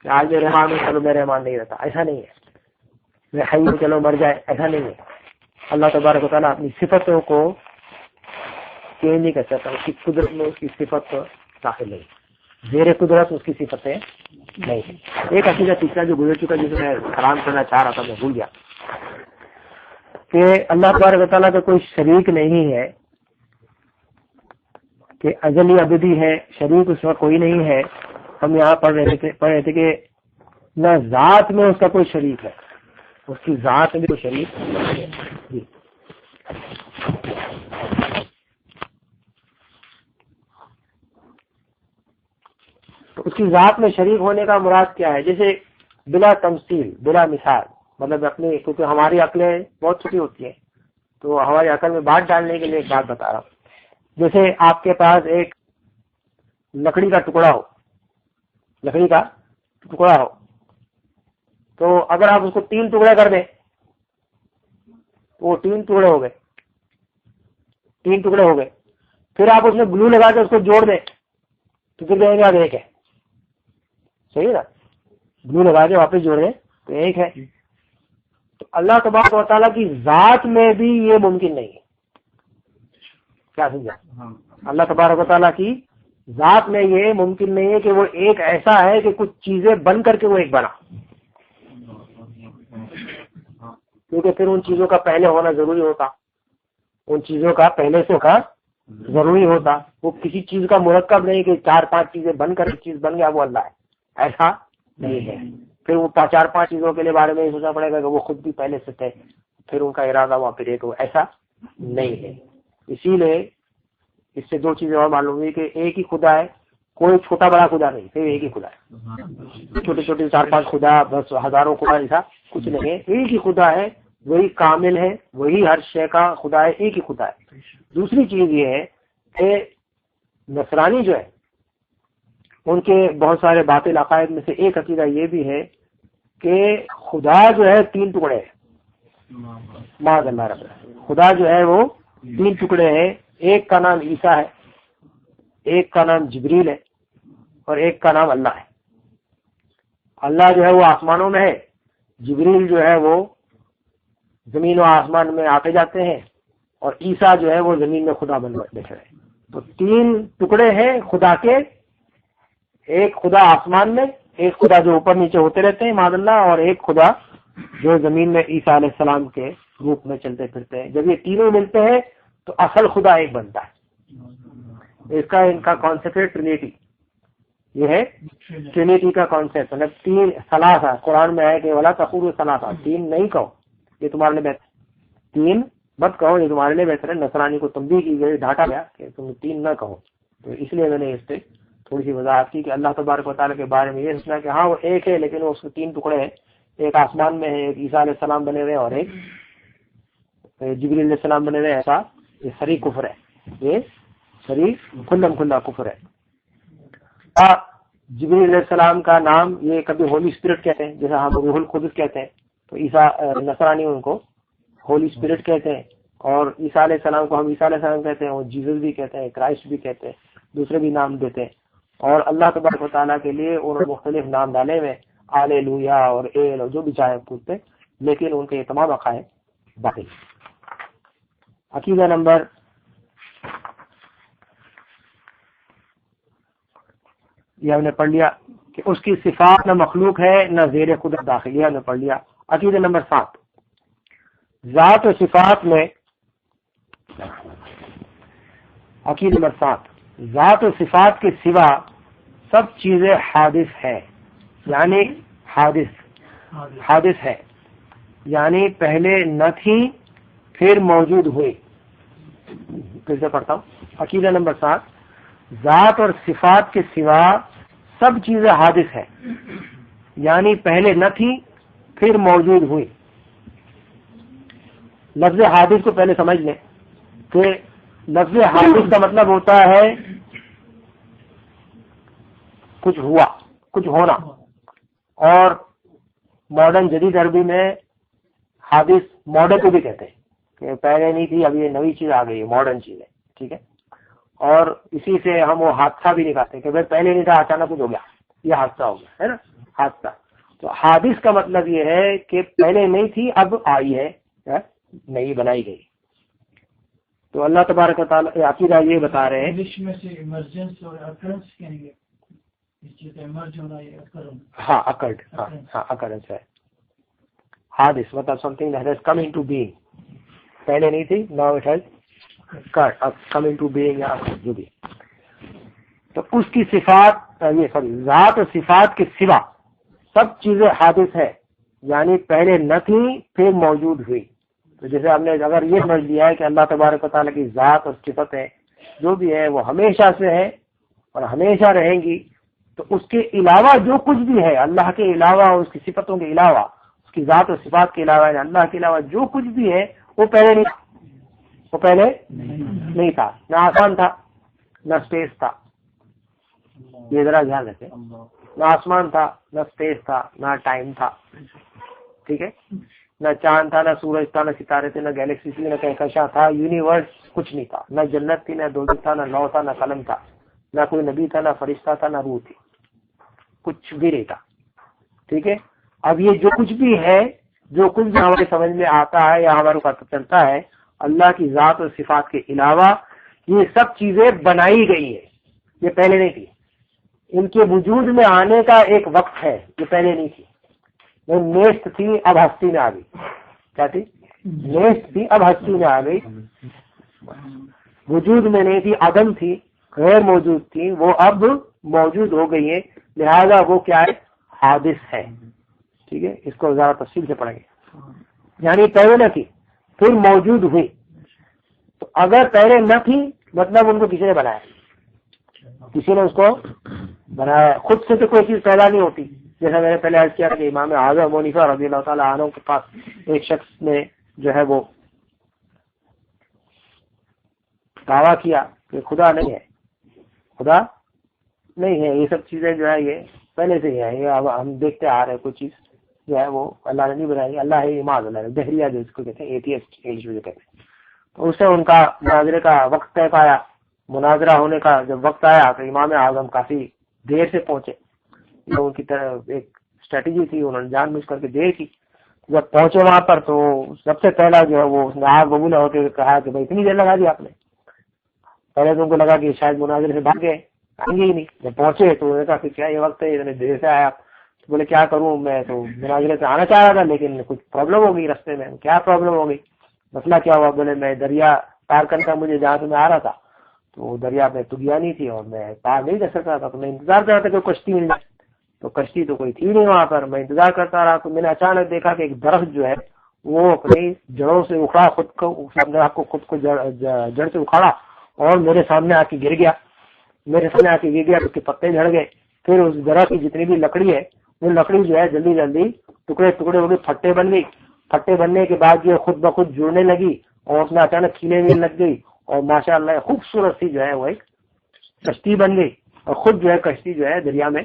کہ آج میں رحمان ہوں چلو میں رحمان نہیں رہتا، ایسا نہیں ہے. میں حی ہوں چلو مر جائے، ایسا نہیں ہے. اللہ تبارک و تعالیٰ اپنی صفتوں کو چینج نہیں کر سکتا، اس کی قدرت میں اس کی صفت داخل نہیں، زیر قدرت اس کی صفتیں نہیں. ایک عقیدہ تیسرا جو گزر چکا جسے میں حرام کرنا چاہ رہا تھا میں بھول گیا کہ اللہ تبارک و تعالیٰ کا کوئی شریک نہیں ہے، کہ ازلی ابدی ہے، شریک اس میں کوئی نہیں ہے. ہم یہاں پڑھ رہے تھے کہ نہ ذات میں اس کا کوئی شریک ہے، اس کی ذات میں کوئی شریک نہیں ہے. جی تو اس کی ذات میں شریک ہونے کا مراد کیا ہے؟ جیسے بلا تمثیل، بلا مثال، مطلب اپنی، کیونکہ ہماری عقلیں بہت چھوٹی ہوتی ہیں تو ہماری عقل میں بات ڈالنے کے لیے ایک بات بتا رہا ہوں. جیسے آپ کے پاس ایک لکڑی کا ٹکڑا ہو، لکڑی کا ٹکڑا ہو تو اگر آپ اس کو 3 ٹکڑے کر دیں تو وہ 3 ٹکڑے ہو گئے، 3 ٹکڑے ہو گئے. پھر آپ اس میں گلو لگا کے اس کو جوڑ دیں تو پھر کہیں گے اب ایک ہے. صحیح ہے نا؟ گلو لگا کے واپس جوڑ دیں تو ایک ہے. تو اللہ تبارک و تعالیٰ کی ذات میں بھی یہ ممکن نہیں ہے. کیا سمجھا؟ اللہ تبارک و تعالیٰ کی ذات میں یہ ممکن نہیں ہے کہ وہ ایک ایسا ہے کہ کچھ چیزیں بن کر کے وہ ایک بنا، کیونکہ پھر ان چیزوں کا پہلے ہونا ضروری ہوتا، ان چیزوں کا پہلے سے کا ضروری ہوتا. وہ کسی چیز کا مرکب نہیں کہ 4-5 چیزیں بن کر ایک چیز بن گیا وہ اللہ ہے، ایسا نہیں ہے. پھر وہ 4-5 چیزوں کے لیے بارے میں یہ سوچنا پڑے گا کہ وہ خود بھی پہلے سے تھے، پھر ان کا ارادہ وہاں پھر ایک ہو، ایسا نہیں ہے. اسی لیے اس سے 2 چیزیں اور معلوم ہوئی کہ ایک ہی خدا ہے، کوئی چھوٹا بڑا خدا نہیں، صرف ایک ہی خدا ہے. چھوٹے چھوٹے 4-5 خدا، بس ہزاروں خدا ایسا کچھ نہیں ہے. ایک ہی خدا ہے، وہی کامل ہے، وہی ہر شے کا خدا ہے، ایک ہی خدا ہے. دوسری چیز یہ ہے کہ نصرانی جو ہے ان کے بہت سارے باطل عقائد میں سے ایک عقیدہ یہ بھی ہے کہ خدا جو ہے 3 ٹکڑے ہے. معاذ اللہ رب، خدا جو ہے وہ 3 ٹکڑے ہیں. ایک کا نام عیسیٰ ہے، ایک کا نام جبریل ہے، اور ایک کا نام اللہ ہے. اللہ جو ہے وہ آسمانوں میں ہے، جبریل جو ہے وہ زمین و آسمان میں آتے جاتے ہیں، اور عیسیٰ جو ہے وہ زمین میں خدا بن بیٹھے ہیں۔ تو 3 ٹکڑے ہیں خدا کے، ایک خدا آسمان میں، ایک خدا جو اوپر نیچے ہوتے رہتے ہیں معاذ اللہ، اور ایک خدا جو زمین میں عیسیٰ علیہ السلام کے روپ میں چلتے پھرتے ہیں۔ جب یہ تینوں ملتے ہیں تو اصل خدا ایک بنتا ہے۔ اس کا ان کا کانسیپٹ ہے ٹرینیٹی، یہ ہے ٹرینیٹی کا کانسیپٹ، مطلب 3 ثلاثہ قرآن میں ہے کہ ولا تقولوا ثلاثہ، 3 نہیں کہو، یہ تمہارے لیے بہتر، 3 مت کہو، یہ تمہارے لیے بہتر ہے۔ نصرانی کو تنبیہ کی گئی، ڈانٹا گیا کہ تم 3 نہ کہو، تو اس لیے میں نے اس پہ تھوڑی سی وضاحت کی کہ اللہ تبارک و تعالیٰ کے بارے میں یہ سوچنا کہ ہاں وہ ایک ہے، لیکن وہ اس کے 3 ٹکڑے ہیں، ایک آسمان میں ہے، ایک عیسیٰ علیہ السلام بنے ہوئے اور ایک جبریل علیہ السلام بنے ہوئے، ایسا یہ صریح کفر ہے، یہ صریح کھلا کفر ہے۔ جبریل علیہ السلام کا نام یہ کبھی ہولی اسپرٹ کہتے ہیں، جیسے ہم روح القدس کہتے ہیں، تو عیسیٰ نصرانی ان کو ہولی اسپرٹ کہتے ہیں، اور عیسیٰ علیہ السلام کو ہم عیسیٰ علیہ السلام کہتے ہیں، اور جیزس بھی کہتے ہیں، کرائسٹ بھی کہتے ہیں، دوسرے بھی نام دیتے ہیں، اور اللہ تبارک و تعالیٰ کے لیے انہوں نے مختلف نام ڈالے ہوئے، ہاللویا اور ایل اور جو بھی چاہے پوچھتے، لیکن ان کے یہ تمام عقائد باطل۔ عقیدہ نمبر یہ ہم نے پڑھ لیا کہ اس کی صفات نہ مخلوق ہے نہ زیر قدرت داخل، یہ ہم نے پڑھ لیا۔ عقیدہ نمبر 7، ذات و صفات میں، عقیدہ نمبر 7، ذات و صفات کے سوا سب چیزیں حادث ہے، یعنی حادث ہے، یعنی پہلے نہ تھی پھر موجود ہوئی۔ پھر سے پڑھتا ہوں، عقیدہ نمبر 7، ذات اور صفات کے سوا سب چیزیں حادث ہے، یعنی پہلے نہ تھی پھر موجود ہوئی۔ لفظ حادث کو پہلے سمجھ لیں کہ لفظ حادث کا مطلب ہوتا ہے کچھ ہوا، کچھ ہونا، اور ماڈرن جدید عربی میں حادث ماڈرن کو بھی کہتے ہیں کہ پہلے نہیں تھی، اب یہ نئی چیز آ گئی ہے، ماڈرن چیز ہے، ٹھیک ہے۔ اور اسی سے ہم وہ حادثہ بھی نکالتے ہیں کہ بھائی پہلے نہیں تھا، اچانک کچھ ہو گیا، یہ حادثہ ہو گیا، ہے نا، حادثہ۔ تو حادث کا مطلب یہ ہے کہ پہلے نہیں تھی، اب آئی ہے، نئی بنائی گئی۔ تو اللہ تبارک و تعالیٰ عقیدہ یہ بتا رہے ہیں، ہاں اکرڈ، ہاں اکرنس ہے حادث، مطلب some thing that has come into being, پہلے نہیں تھی، now it has come into being, یا جو بھی۔ تو اس کی صفات، ذات و صفات کے سوا سب چیزیں حادث ہے، یعنی پہلے نہ تھی پھر موجود ہوئی۔ تو جیسے ہم نے اگر یہ سمجھ لیا ہے کہ اللہ تبارک و تعالیٰ کی ذات اور صفتیں جو بھی ہے وہ ہمیشہ سے ہے اور ہمیشہ رہیں گی، تو اس کے علاوہ جو کچھ بھی ہے، اللہ کے علاوہ، اس کی صفتوں کے علاوہ، اس کی ذات و صفات کے علاوہ، یعنی اللہ کے علاوہ جو کچھ بھی ہے وہ پہلے نہیں تھا، وہ پہلے نہیں تھا، نہ آسمان تھا نہ اسپیس تھا، یہ ذرا دھیان رکھیں، نہ آسمان تھا نہ اسپیس تھا نہ ٹائم تھا، ٹھیک ہے، نہ چاند تھا نہ سورج تھا نہ ستارے تھے نہ گیلیکسی تھی نہ کہکشاں تھا، یونیورس کچھ نہیں تھا، نہ جنت تھی نہ دوزخ تھا نہ لوح تھا نہ قلم تھا، نہ کوئی نبی تھا نہ فرشتہ تھا نہ روح تھی، کچھ بھی نہیں تھا، ٹھیک ہے۔ اب یہ جو کچھ بھی ہے، جو کچھ بھی ہمارے سمجھ میں آتا ہے یا ہمارے پتہ چلتا ہے اللہ کی ذات اور صفات کے علاوہ، یہ سب چیزیں بنائی گئی ہیں، یہ پہلے نہیں تھی۔ ان کے وجود میں آنے کا ایک وقت ہے، یہ پہلے نہیں تھی، وہ نیست تھی اب ہستی میں آ گئی، کیا تھی؟ نیست تھی اب ہستی میں آ گئی، وجود میں نہیں تھی، عدم تھی، غیر موجود تھی، وہ اب موجود ہو گئی ہے، لہذا وہ کیا ہے؟ حادث ہے، ٹھیک ہے۔ اس کو زیادہ تفصیل سے پڑھیں گے، یعنی پہلے نہ تھی پھر موجود ہوئی۔ تو اگر پہلے نہ تھی مطلب ان کو کسی نے بنایا، کسی نے اس کو بنایا، خود سے تو کوئی چیز پیدا نہیں ہوتی۔ جیسا میں نے پہلے عرض کیا کہ امام اعظم ابو حنیفہ رضی اللہ تعالیٰ عنہ کے پاس ایک شخص نے جو ہے وہ دعویٰ کیا کہ خدا نہیں ہے، خدا نہیں ہے، یہ سب چیزیں جو ہے یہ پہلے سے ہی ہے، یہ اب ہم دیکھتے آ رہے ہیں، کوئی چیز جو ہے وہ اللہ نے نہیں بنائی، اللہ ہے معاذ اللہ، دہریہ جو اس کو کہتے ہیں، ایتھیسٹ انگلش میں جو کہتے ہیں۔ تو اس سے ان کا مناظرے کا وقت طے پایا، مناظرہ ہونے کا جب وقت آیا تو امام اعظم کافی دیر سے پہنچے، ان کی طرف ایک اسٹریٹجی تھی، انہوں نے جان بوجھ کر کے دیر کی۔ جب پہنچے وہاں پر تو سب سے پہلا جو ہے وہ اس نے آگ ببولا ہوتے ہوئے کہا کہ بھائی اتنی دیر لگا دی آپ نے. پہلے تو ان کو لگا کہ شاید مناظر سے بھاگ گئے، آئیں گے ہی نہیں. جب پہنچے تو انہوں نے کہا کہ کیا یہ وقت ہے اتنے دیر سے آیا آپ؟ تو بولے کیا کروں، میں تو مناظرے سے آنا چاہ رہا تھا لیکن کچھ پرابلم ہو گئی رستے میں. کیا پرابلم ہو گئی، مسئلہ کیا ہوا؟ بولے میں دریا پار کرنا تھا مجھے، جہاں سے میں آ رہا تھا تو دریا میں تگیا نہیں تھی اور میں پار نہیں کر سکتا تھا، تو میں انتظار کر رہا تھا کہ کشتی مل جائے. تو کشتی تو کوئی تھی نہیں وہاں پر، میں انتظار کرتا رہا. تو میں نے اچانک دیکھا کہ ایک درخت جو ہے وہ اپنی جڑوں سے اکھڑا، خود کو جڑ سے اکھاڑا اور میرے سامنے آ کے گر گیا. اس کے پتے جھڑ گئے. پھر اس درخت کی جتنی بھی لکڑی ہے وہ لکڑی جو ہے جلدی جلدی ٹکڑے ٹکڑے ہو گئے، پھٹے بن گئی. پھٹے بننے کے بعد جو خود بخود جڑنے لگی اور اس میں اچانک کھیلے ہوئے لگ گئی اور ماشاء اللہ خوبصورت سی جو ہے وہ ایک کشتی بن گئی. اور خود جو ہے کشتی جو ہے دریا میں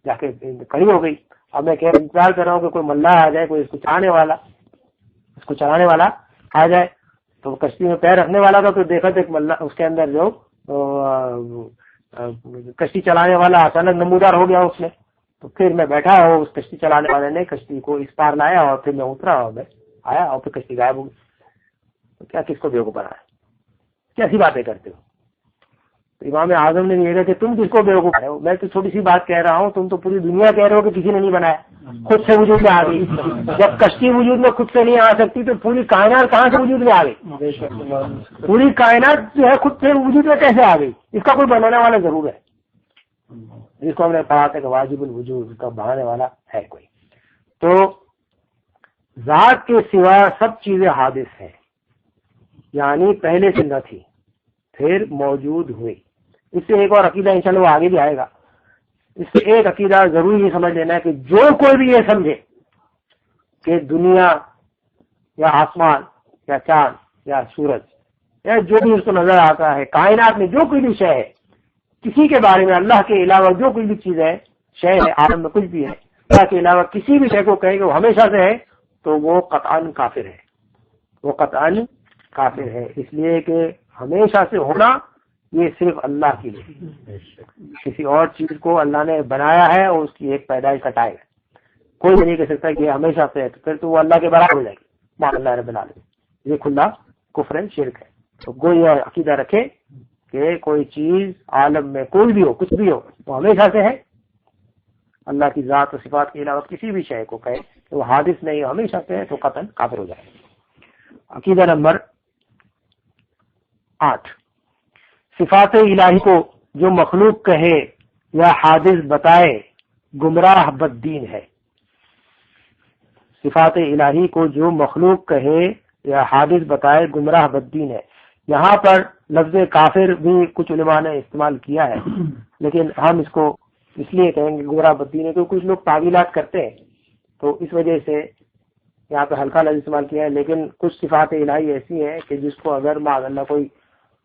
جا کے کھڑی ہو گئی. اب میں انتظار کر رہا ہوں کہ کوئی ملاح آ جائے، کوئی اس کو چلانے والا آ جائے. تو کشتی میں پیر رکھنے والا تھا تو دیکھا تو ایک ملاح اس کے اندر جو کشتی چلانے والا اچانک نمودار ہو گیا اس میں. تو پھر میں بیٹھا ہوں، اس کشتی چلانے والے نے کشتی کو اس پار لایا اور پھر میں اترا اور میں آیا اور پھر کشتی غائب ہو گئی. تو کیا کس کو بیوقوف بنایا، کیسی باتیں کرتے ہو؟ تو امام اعظم نے یہ کہا کہ تم کس کو بیوقوف بنائے ہو؟ میں تو چھوٹی سی بات کہہ رہا ہوں، تم تو پوری دنیا کہہ رہے ہو کہ کسی نے نہیں بنایا، خود سے وجود میں آ گئی. جب کشتی وجود میں خود سے نہیں آ سکتی تو پوری کائنات کہاں سے وجود میں آ گئی؟ پوری کائنات جو ہے خود سے وجود میں کیسے آ گئی؟ اس کا کوئی بنانے والا ضرور ہے، جس کو ہم نے پڑھا تھا کہ واجب الوجود، اس کا بنانے والا ہے کوئی. تو ذات کے سوا سب چیزیں حادث ہیں، یعنی پہلے سے نہ تھی پھر موجود ہوئی. اس سے ایک اور عقیدہ انشاءاللہ وہ آگے بھی آئے گا. اس سے ایک عقیدہ ضروری یہ سمجھ لینا ہے کہ جو کوئی بھی یہ سمجھے کہ دنیا یا آسمان یا چاند یا سورج یا جو بھی اس کو نظر آتا ہے، کائنات میں جو کوئی بھی شے ہے، کسی کے بارے میں اللہ کے علاوہ جو کوئی بھی چیز ہے، شے ہے، عالم میں کچھ بھی ہے، اللہ کے علاوہ کسی بھی شے کو کہے کہ وہ ہمیشہ سے ہے تو وہ قطعاً کافر ہے. وہ قطعاً کافر ہے، اس لیے کہ ہمیشہ سے ہونا یہ صرف اللہ کے لیے. کسی اور چیز کو اللہ نے بنایا ہے اور اس کی ایک پیدائش ہٹائے گا. کوئی نہیں کہہ سکتا کہ یہ ہمیشہ سے ہے، تو پھر تو وہ اللہ کے برابر ہو جائے گی. مان اللہ رب العالمین، یہ کھلا کفر شرک ہے. تو کوئی یہ عقیدہ رکھے کہ کوئی چیز عالم میں کوئی بھی ہو، کچھ بھی ہو، وہ ہمیشہ سے ہے، اللہ کی ذات و صفات کے علاوہ کسی بھی شے کو کہے کہ وہ حادث نہیں ہے، ہمیشہ سے ہے، تو قطعاً کافر ہو جائے گا. عقیدہ نمبر 8، صفات الہی کو جو مخلوق کہے یا حادث بتائے گمراہ بددین ہے. صفات الہی کو جو مخلوق کہے یا حادث بتائے گمراہ بددین ہے. یہاں پر لفظ کافر بھی کچھ علماء نے استعمال کیا ہے، لیکن ہم اس کو اس لیے کہیں گے گمراہ بددین ہے کیونکہ کچھ لوگ تعویلات کرتے ہیں، تو اس وجہ سے یہاں پہ ہلکا لفظ استعمال کیا ہے. لیکن کچھ صفات الہی ایسی ہیں کہ جس کو اگر معاذ اللہ کوئی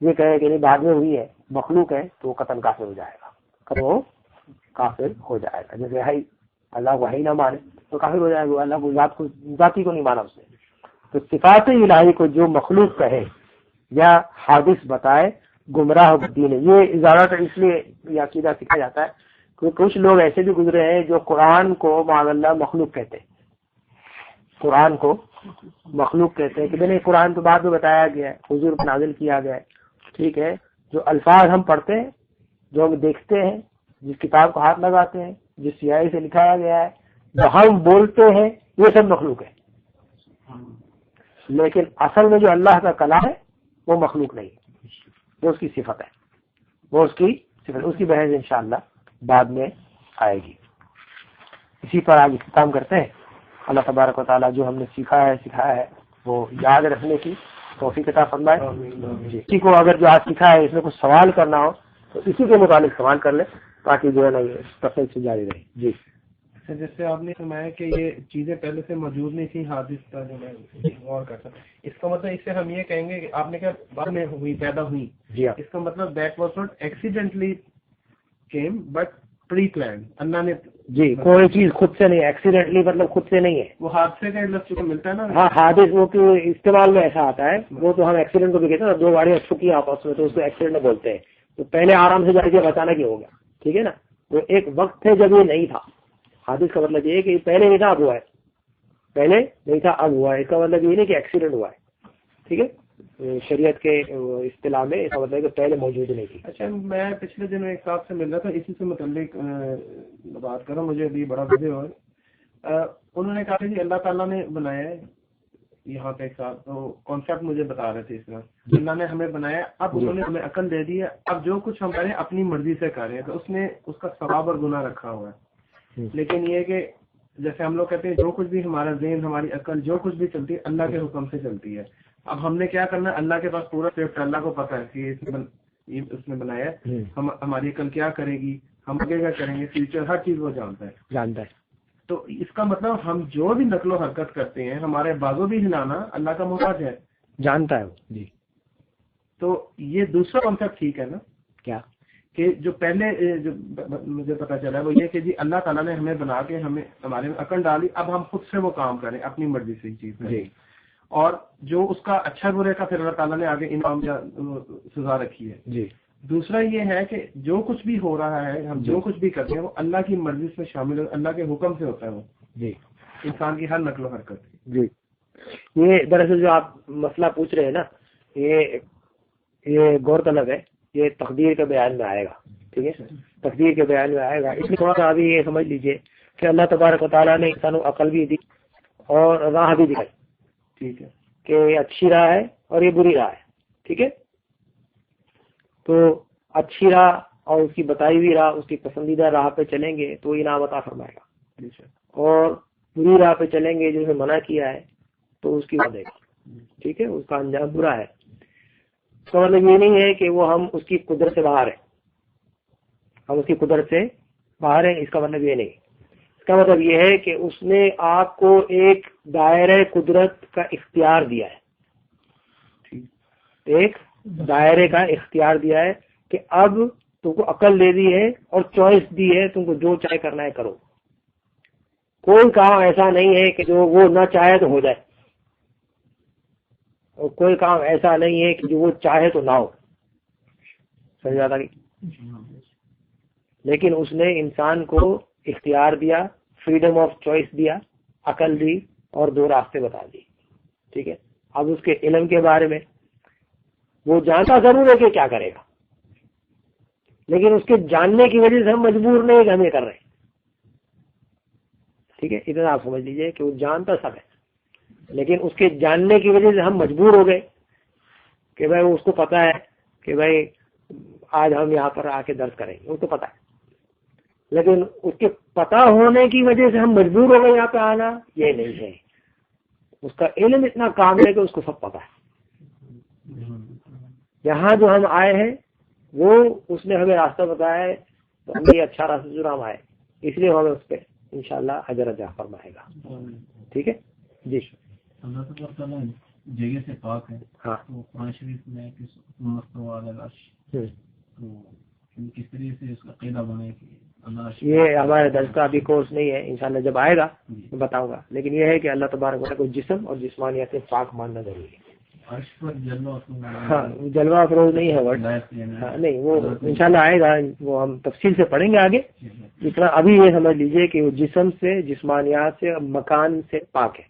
یہ کہے کہ نہیں بعد میں ہوئی ہے، مخلوق ہے، تو وہ قطعاً کافر ہو جائے گا، وہ کافر ہو جائے گا. جیسے ہے اللہ کو ہے نہ مانے تو کافر ہو جائے گا، اللہ کو ذاتی کو نہیں مانا اس نے. تو صفات الہی کو جو مخلوق کہے یا حادث بتائے گمراہ بدین ہے. یہ زیادہ اس لیے یہ عقیدہ سکھا جاتا ہے کہ کچھ لوگ ایسے بھی گزرے ہیں جو قرآن کو معاذ اللہ مخلوق کہتے ہیں. قرآن کو مخلوق کہتے ہیں کہ نہیں، قرآن تو بعد میں بتایا گیا ہے، حضور پر نازل کیا گیا ہے، ٹھیک ہے. جو الفاظ ہم پڑھتے ہیں، جو ہم دیکھتے ہیں، جس کتاب کو ہاتھ لگاتے ہیں، جس سیاہی سے لکھایا گیا ہے، جو ہم بولتے ہیں، یہ سب مخلوق ہے. لیکن اصل میں جو اللہ کا کلام ہے وہ مخلوق نہیں، وہ اس کی صفت ہے، وہ اس کی صفت. اس کی بحث انشاءاللہ بعد میں آئے گی. اسی پر آگے کام کرتے ہیں. اللہ تبارک و تعالیٰ جو ہم نے سیکھا ہے سکھایا ہے وہ یاد رکھنے کی توفیق عطا فرمائے. اسی کو اگر جو آج سیکھا ہے اس میں کچھ سوال کرنا ہو تو اسی کے متعلق سوال کر لیں تاکہ جو ہے نا یہ تفصیل سے جاری رہے. جی جیسے آپ نے فرمایا کہ یہ چیزیں پہلے سے موجود نہیں تھیں، حادث تھا، جو میں غور کرتا، اس کا مطلب اس سے ہم یہ کہیں گے کہ آپ نے کہا بعد میں ہوئی، پیدا ہوئی. جی ہاں. اس کا مطلب that was not accidentally came but pre plan. Allah نے جی کوئی چیز خود سے نہیں، ایکسیڈنٹلی مطلب خود سے نہیں ہے. وہ حادثے کا لفظ کو ملتا ہے نا. ہاں حادث وہ استعمال میں ایسا آتا ہے، وہ تو ہم ایکسیڈنٹ کو بھی کہتے ہیں نا، دو گاڑیاں چھکی آپس میں تو اس کو ایکسیڈنٹ بولتے ہیں. تو پہلے آرام سے جا کے اچانک ہی ہو گیا، ٹھیک ہے نا. وہ ایک وقت تھے جب یہ نہیں تھا. حادث کا مطلب یہ ہے کہ پہلے نہیں تھا، اب ہوا ہے. پہلے نہیں تھا اب ہوا ہے، اس کا مطلب یہ نہیں کہ ایکسیڈنٹ ہوا ہے. ٹھیک ہے، شریعت کے اصطلاح میں اس کا مطلب ہے کہ پہلے موجود نہیں تھی. اچھا، میں پچھلے دن ایک صاحب سے مل رہا تھا، اسی سے متعلق بات کروں، مجھے ابھی بڑا بزی ہوا. انہوں نے کہا کہ اللہ تعالیٰ نے بنایا ہے یہاں پہ ایک صاحب، تو کانسیپٹ مجھے بتا رہے تھے اس طرح اللہ نے ہمیں بنایا، اب انہوں نے ہمیں عقل دے دی ہے، اب جو کچھ ہم کریں اپنی مرضی سے کریں، تو اس نے اس کا ثواب اور گناہ رکھا ہوا ہے. لیکن یہ کہ جیسے ہم لوگ کہتے ہیں جو کچھ بھی ہمارا ذہن، ہماری عقل جو کچھ بھی چلتی ہے اللہ کے حکم سے چلتی ہے. اب ہم نے کیا کرنا ہے، اللہ کے پاس پورا سیفٹ، اللہ کو پتا ہے کہ اس نے بنایا ہے، ہماری عقل کیا کرے گی، ہم آگے کیا کریں گے، فیوچر ہر چیز وہ جانتا ہے. تو اس کا مطلب ہم جو بھی نقل و حرکت کرتے ہیں، ہمارے بازو بھی ہلانا اللہ کا محتاج ہے، جانتا ہے وہ. جی، تو یہ دوسرا کانسیپٹ ٹھیک ہے نا؟ کیا کہ جو پہلے جو مجھے پتا چلا ہے وہ یہ کہ جی اللہ تعالیٰ نے ہمیں بنا کے ہمارے میں عقل ڈالی، اب ہم خود سے وہ کام کریں، اپنی مرضی سے چیز کریں. جی، اور جو اس کا اچھا برے کا پھر اللہ تعالیٰ نے آگے انعام یا سزا رکھی ہے. جی. دوسرا یہ ہے کہ جو کچھ بھی ہو رہا ہے، ہم جو کچھ بھی کرتے ہیں وہ اللہ کی مرضی سے شامل ہے، اللہ کے حکم سے ہوتا ہے وہ. جی، انسان کی ہر نقل و حرکت. جی. یہ دراصل جو آپ مسئلہ پوچھ رہے ہیں نا، یہ غور طلب ہے، یہ تقدیر کے بیان میں آئے گا. ٹھیک ہے، تقدیر کے بیان میں آئے گا. اس میں تھوڑا سا ابھی یہ سمجھ لیجئے کہ اللہ تبارک و تعالیٰ نے انسانوں کو عقل بھی دی اور راہ بھی دکھائی. ٹھیک ہے، کہ یہ اچھی راہ ہے اور یہ بری راہ ہے. ٹھیک ہے، تو اچھی راہ اور اس کی بتائی ہوئی راہ، اس کی پسندیدہ راہ پہ چلیں گے تو انعام عطا فرمائے گا، اور بری راہ پہ چلیں گے جس نے منع کیا ہے تو اس کی وعدے دے گا. ٹھیک ہے، اس کا انجام برا ہے. اس کا مطلب یہ نہیں ہے کہ وہ ہم اس کی قدرت سے باہر ہیں، ہم اس کی قدرت سے باہر ہیں، اس کا مطلب یہ نہیں. اس کا مطلب یہ ہے کہ اس نے آپ کو ایک دائرہ قدرت کا اختیار دیا ہے، ایک دائرے کا اختیار دیا ہے کہ اب تم کو عقل دے دی ہے اور چوائس دی ہے، تم کو جو چاہے کرنا ہے کرو. کوئی کام ایسا نہیں ہے کہ جو وہ نہ چاہے تو ہو جائے، اور کوئی کام ایسا نہیں ہے کہ جو وہ چاہے تو نہ ہو. سمجھ آتا نہیں؟ لیکن اس نے انسان کو اختیار دیا، فریڈم آف چوائس دیا، عقل دی اور دو راستے بتا دی. ٹھیک ہے، اب اس کے علم کے بارے میں وہ جانتا ضرور ہے کہ کیا کرے گا، لیکن اس کے جاننے کی وجہ سے ہم مجبور نہیں کہ ہم یہ کر رہے ہیں. ٹھیک ہے، اتنا آپ سمجھ لیجئے کہ وہ جانتا سب ہے، لیکن اس کے جاننے کی وجہ سے ہم مجبور ہو گئے کہ بھائی اس کو پتا ہے کہ بھائی آج ہم یہاں پر آ کے درس کریں گے، اس کو پتا ہے. لیکن اس کے پتا ہونے کی وجہ سے ہم مجبور ہو گئے یہاں پہ آنا، یہ نہیں ہے. اس کا علم اتنا کامل ہے کہ اس کو سب پتا ہے. یہاں جو ہم آئے ہیں وہ اس نے ہمیں راستہ بتایا ہے، تو ہم یہ اچھا راستہ جو ہم آئے، اس لیے ہمیں اس پہ انشاءاللہ اجر عطا فرمائے گا. ٹھیک ہے جی. اللہ تعالیٰ جگہ سے پاک ہے. ہاں، تو قرآن شریف میں کس طریقے سے اس کا قاعدہ بنے کہ اللہ، یہ ہمارے درس کا ابھی کورس نہیں ہے، انشاءاللہ جب آئے گا میں بتاؤں گا. لیکن یہ ہے کہ اللہ تبارک و تعالیٰ کو جسم اور جسمانیت سے پاک ماننا ضروری ہے. ہاں، جلوہ افروز نہیں ہے ورڈ، ہاں نہیں، وہ انشاءاللہ آئے گا، وہ ہم تفصیل سے پڑھیں گے آگے. اتنا ابھی یہ سمجھ لیجئے کہ وہ جسم سے، جسمانیات سے، مکان سے پاک ہے.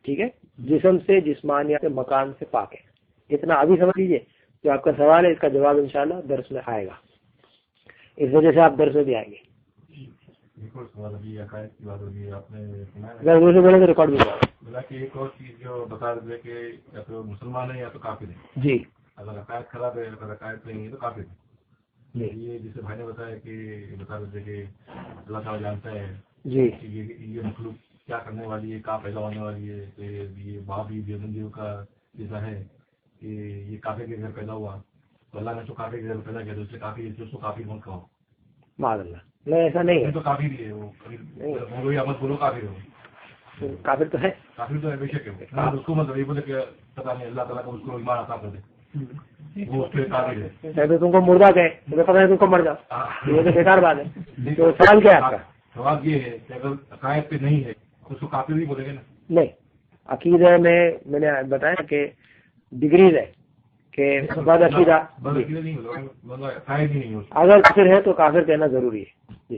ٹھیک ہے، جسم سے، جسمانیات سے، مکان سے پاک ہے. اتنا ابھی سمجھ لیجئے. جو آپ کا سوال ہے اس کا جواب انشاءاللہ درس میں آئے گا، اس وجہ سے آپ درس میں بھی آئیں گے. اگر دوسرے بولے تو ریکارڈ بھی ہوگا. ایک اور چیز جو بتا دے کہ یا تو مسلمان ہے یا تو کافر ہے. جی، اگر عقائد خراب ہے، اگر عقائد نہیں ہے تو کافر ہے. یہ جسے بھائی نے بتایا کہ بتا دیتے کہ اللہ تعالیٰ جانتا ہے جی، کہ یہ مخلوق کیا کرنے والی ہے، کہاں پیدا ہونے والی ہے. کہ یہ باپ بھی بیوندیوں کا جیسا ہے کہ یہ کافر کے گھر پیدا ہوا، تو اللہ نے تو کافر کے گھر پیدا کیا، تو اس سے کافی جو سو کافی مت کہو. معاذ اللہ، نہیں ایسا نہیں ہے. تو کافی بھی ہے وہ مت بولو کافی ہو. کافر تو ہے، کافی تو ہے بے شک ہے. اس کو مطلب یہ بولے کہ پتا نہیں اللہ تعالیٰ کو اس کو ایمان عطا کر دے، وہ پھر کافر ہے. تو تم کو مردہ کہے، تمہیں پتا ہے تم کو مر جاؤ، یہ تو بیکار بات ہے. تو سوال کیا ہے آپ کا؟ سوال یہ ہے کہ اگر عقائد پہ نہیں ہے تو اس کو کافر بھی بولے گے نا؟ نہیں، عقیدہ میں نے بتایا کہ ڈگریز ہے کہ بعد عقیدہ نہیں، عقائد ہی نہیں. اگر کافر ہے تو کافر کہنا ضروری ہے. جی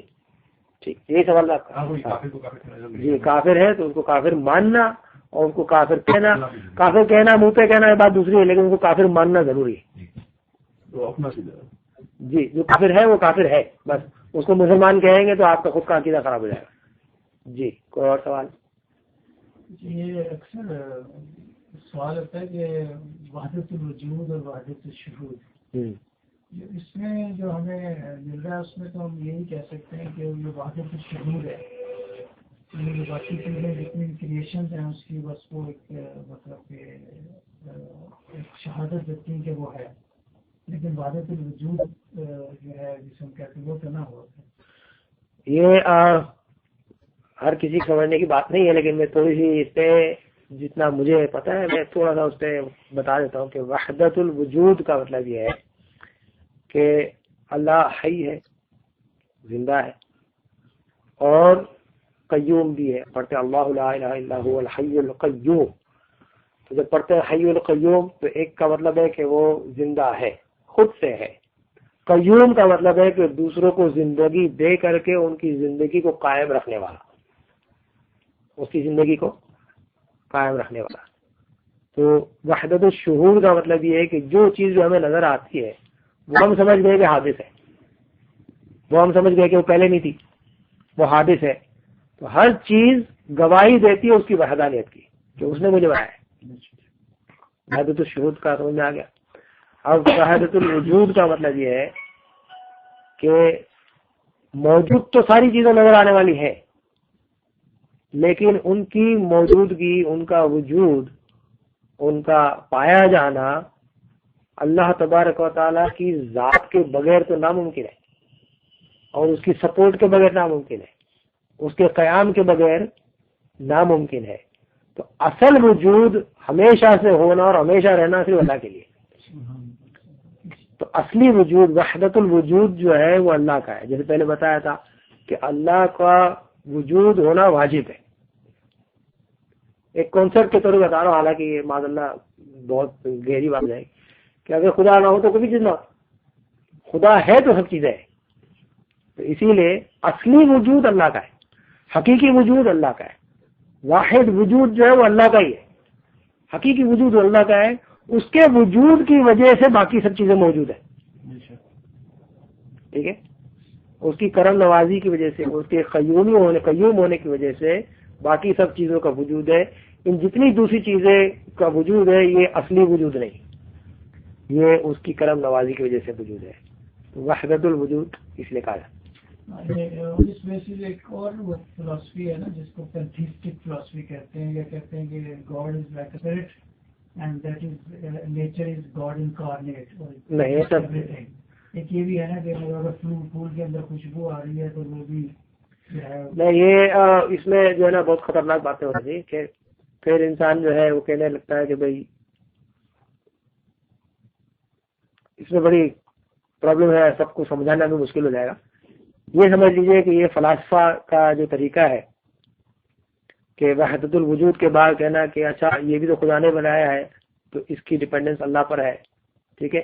ٹھیک. یہی سوال آپ ہاں وہی کافر کو کافر کہنا ضروری ہے۔ جی کافر ہے تو ان کو کافر ماننا اور ان کو کافر کہنا منہ پہ کہنا بات دوسری ہے، لیکن ان کو کافر ماننا ضروری ہے۔ تو اپنا سیدھا جی جو کافر ہے وہ کافر ہے، بس اس کو مسلمان کہیں گے تو آپ کا خود کا عقیدہ خراب ہو جائے گا۔ جی کوئی اور سوال؟ یہ اکثر سوال ہوتا ہے کہ وحدت الوجود اور وحدت الشہود، اس میں جو ہمیں مل رہا ہے اس میں تو ہم یہی کہہ سکتے ہیں کہ یہ وحدت الشہود ہے، یہ باقی چیزیں جتنی کریشنز ہیں اس کی بس وہ ایک مطلب کہ ایک شہادت دیتی ہیں کہ وہ ہے، لیکن وحدت الوجود جو ہے جسے ہم کہتے ہیں وہ تو نہ ہوا۔ یہ ہر کسی کو سمجھنے کی بات نہیں ہے، لیکن میں تھوڑی سی اس پہ جتنا مجھے پتا ہے میں تھوڑا سا اس پہ بتا دیتا ہوں کہ وحدت الوجود کا مطلب یہ ہے کہ اللہ حی ہے، زندہ ہے اور قیوم بھی ہے۔ پڑھتے اللہ لا الہ الا هو الحی القیوم، تو جب پڑھتے ہیں حی القیوم تو ایک کا مطلب ہے کہ وہ زندہ ہے، خود سے ہے۔ قیوم کا مطلب ہے کہ دوسروں کو زندگی دے کر کے ان کی زندگی کو قائم رکھنے والا، اس کی زندگی کو قائم رکھنے والا۔ تو وحدت الشہود کا مطلب یہ ہے کہ جو چیز جو ہمیں نظر آتی ہے وہ ہم سمجھ گئے کہ حادث ہے، وہ ہم سمجھ گئے کہ وہ پہلے نہیں تھی، وہ حادث ہے، تو ہر چیز گواہی دیتی ہے اس کی وحدانیت کی کہ اس نے مجھے بنایا ہے۔ وحدت الشہود کا سمجھ میں آ گیا۔ اب وحدت الوجود کا مطلب یہ ہے کہ موجود تو ساری چیزیں نظر آنے والی ہیں، لیکن ان کی موجودگی، ان کا وجود، ان کا پایا جانا اللہ تبارک و تعالیٰ کی ذات کے بغیر تو ناممکن ہے، اور اس کی سپورٹ کے بغیر ناممکن ہے، اس کے قیام کے بغیر ناممکن ہے۔ تو اصل وجود ہمیشہ سے ہونا اور ہمیشہ رہنا صرف اللہ کے لیے۔ تو اصلی وجود وحدت الوجود جو ہے وہ اللہ کا ہے، جیسے پہلے بتایا تھا کہ اللہ کا وجود ہونا واجب ہے۔ ایک کانسیپٹ کے طور پر بتا رہا ہوں، حالانکہ یہ معاذ اللہ بہت گہری بات ہے کہ اگر خدا نہ ہو تو کبھی چیز نہ ہو، خدا ہے تو سب چیزیں ہے۔ تو اسی لیے اصلی وجود اللہ کا ہے، حقیقی وجود اللہ کا ہے، واحد وجود جو ہے وہ اللہ کا ہی ہے، حقیقی وجود اللہ کا ہے، اس کے وجود کی وجہ سے باقی سب چیزیں موجود ہیں۔ ٹھیک ہے، اس کی کرم نوازی کی وجہ سے، اس کے قیوم ہونے کی وجہ سے باقی سب چیزوں کا وجود ہے۔ ان جتنی دوسری چیزیں کا وجود ہے یہ اصلی وجود نہیں، یہ اس کی کرم نوازی کی وجہ سے وجود ہے۔ تو وحدت الوجود اس لیے کہا جاتا ہے۔ اس میں سے ایک اور فلاسفی ہے نا جس کو پینتھیسٹک فلاسفی کہتے ہیں، یا کہتے ہیں کہ God is like a spirit and that is nature is God incarnate. نہیں سب ایک یہ بھی ہے نا کہ اگر پھول کے اندر خوشبو آ رہی ہے تو وہ بھی نہیں، یہ اس میں جو ہے نا بہت خطرناک باتیں ہو رہی ہیں کہ پھر انسان جو ہے وہ کہنے لگتا ہے کہ بھائی اس میں بڑی پرابلم ہے، سب کو سمجھانا بھی مشکل ہو جائے گا۔ یہ سمجھ لیجئے کہ یہ فلاسفہ کا جو طریقہ ہے کہ وحدت الوجود کے بعد کہنا کہ اچھا یہ بھی تو خدا نے بنایا ہے تو اس کی ڈیپینڈنس اللہ پر ہے، ٹھیک ہے،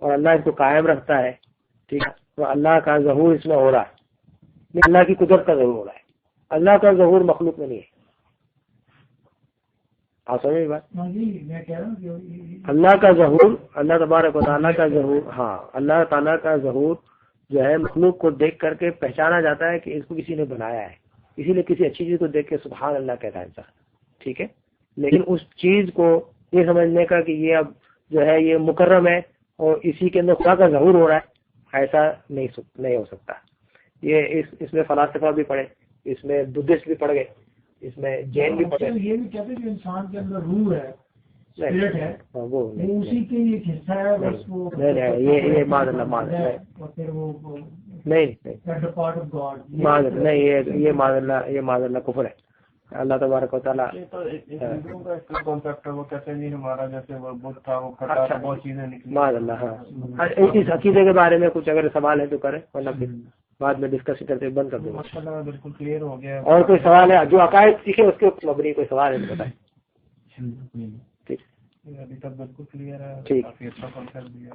اور اللہ اس کو قائم رکھتا ہے، ٹھیک ہے، تو اللہ کا ظہور اس میں ہو رہا ہے، اللہ کی قدرت کا ظہور ہو رہا ہے، اللہ کا ظہور مخلوق میں نہیں ہے۔ آپ سمجھ بات؟ میں کہہ رہا ہوں کہ اللہ کا ظہور، اللہ تبارک و تعالیٰ کا ظہور، ہاں اللہ تعالیٰ کا ظہور جو ہے مخلوق کو دیکھ کر کے پہچانا جاتا ہے کہ اس کو کسی نے بنایا ہے، اسی لیے کسی اچھی چیز کو دیکھ کے سبحان اللہ کہتا ہے انسان، ٹھیک ہے، لیکن اس چیز کو یہ سمجھنے کا کہ یہ اب جو ہے یہ مکرم ہے اور اسی کے اندر خدا کا ظہور ہو رہا ہے، ایسا نہیں ہو سکتا۔ یہ اس میں فلاسفہ بھی پڑھے، اس میں بدھسٹ بھی پڑھ گئے، اس میں جین بھی پڑھے۔ یہ بھی کہتے ہیں کہ انسان کے اندر روح ہے، اسپرٹ ہے، وہ اسی کے ایک حصہ ہے بس وہ یہ معاذ اللہ اور پھر وہ نہیں پارٹ آف گاڈ نہیں، یہ معاذ اللہ کفر ہے۔ اللہ تبارک و تعالیٰ ہندوؤں کا اس کا کانسیپٹ ہے، وہ کہتے ہیں ہمارا جیسے وہ بدھ تھا وہ کٹا تھا، بہت چیزیں نکلی۔ معاذ اللہ، ہاں اس عقیدے کے بارے میں کچھ اگر سوال ہے تو کریں، ورنہ پھر بعد میں ڈسکس کرتے بند کر دیں۔ ماشاءاللہ بالکل کلیئر ہو گیا۔ اور کوئی سوال ہے جو عقائد سیکھے اس کے اوپر مبنی کوئی سوال ہے تو بتائیں۔ ٹھیک، ابھی تک بالکل کلیئر ہے، ٹھیک۔ کافی اچھا کانسیپٹ دیا۔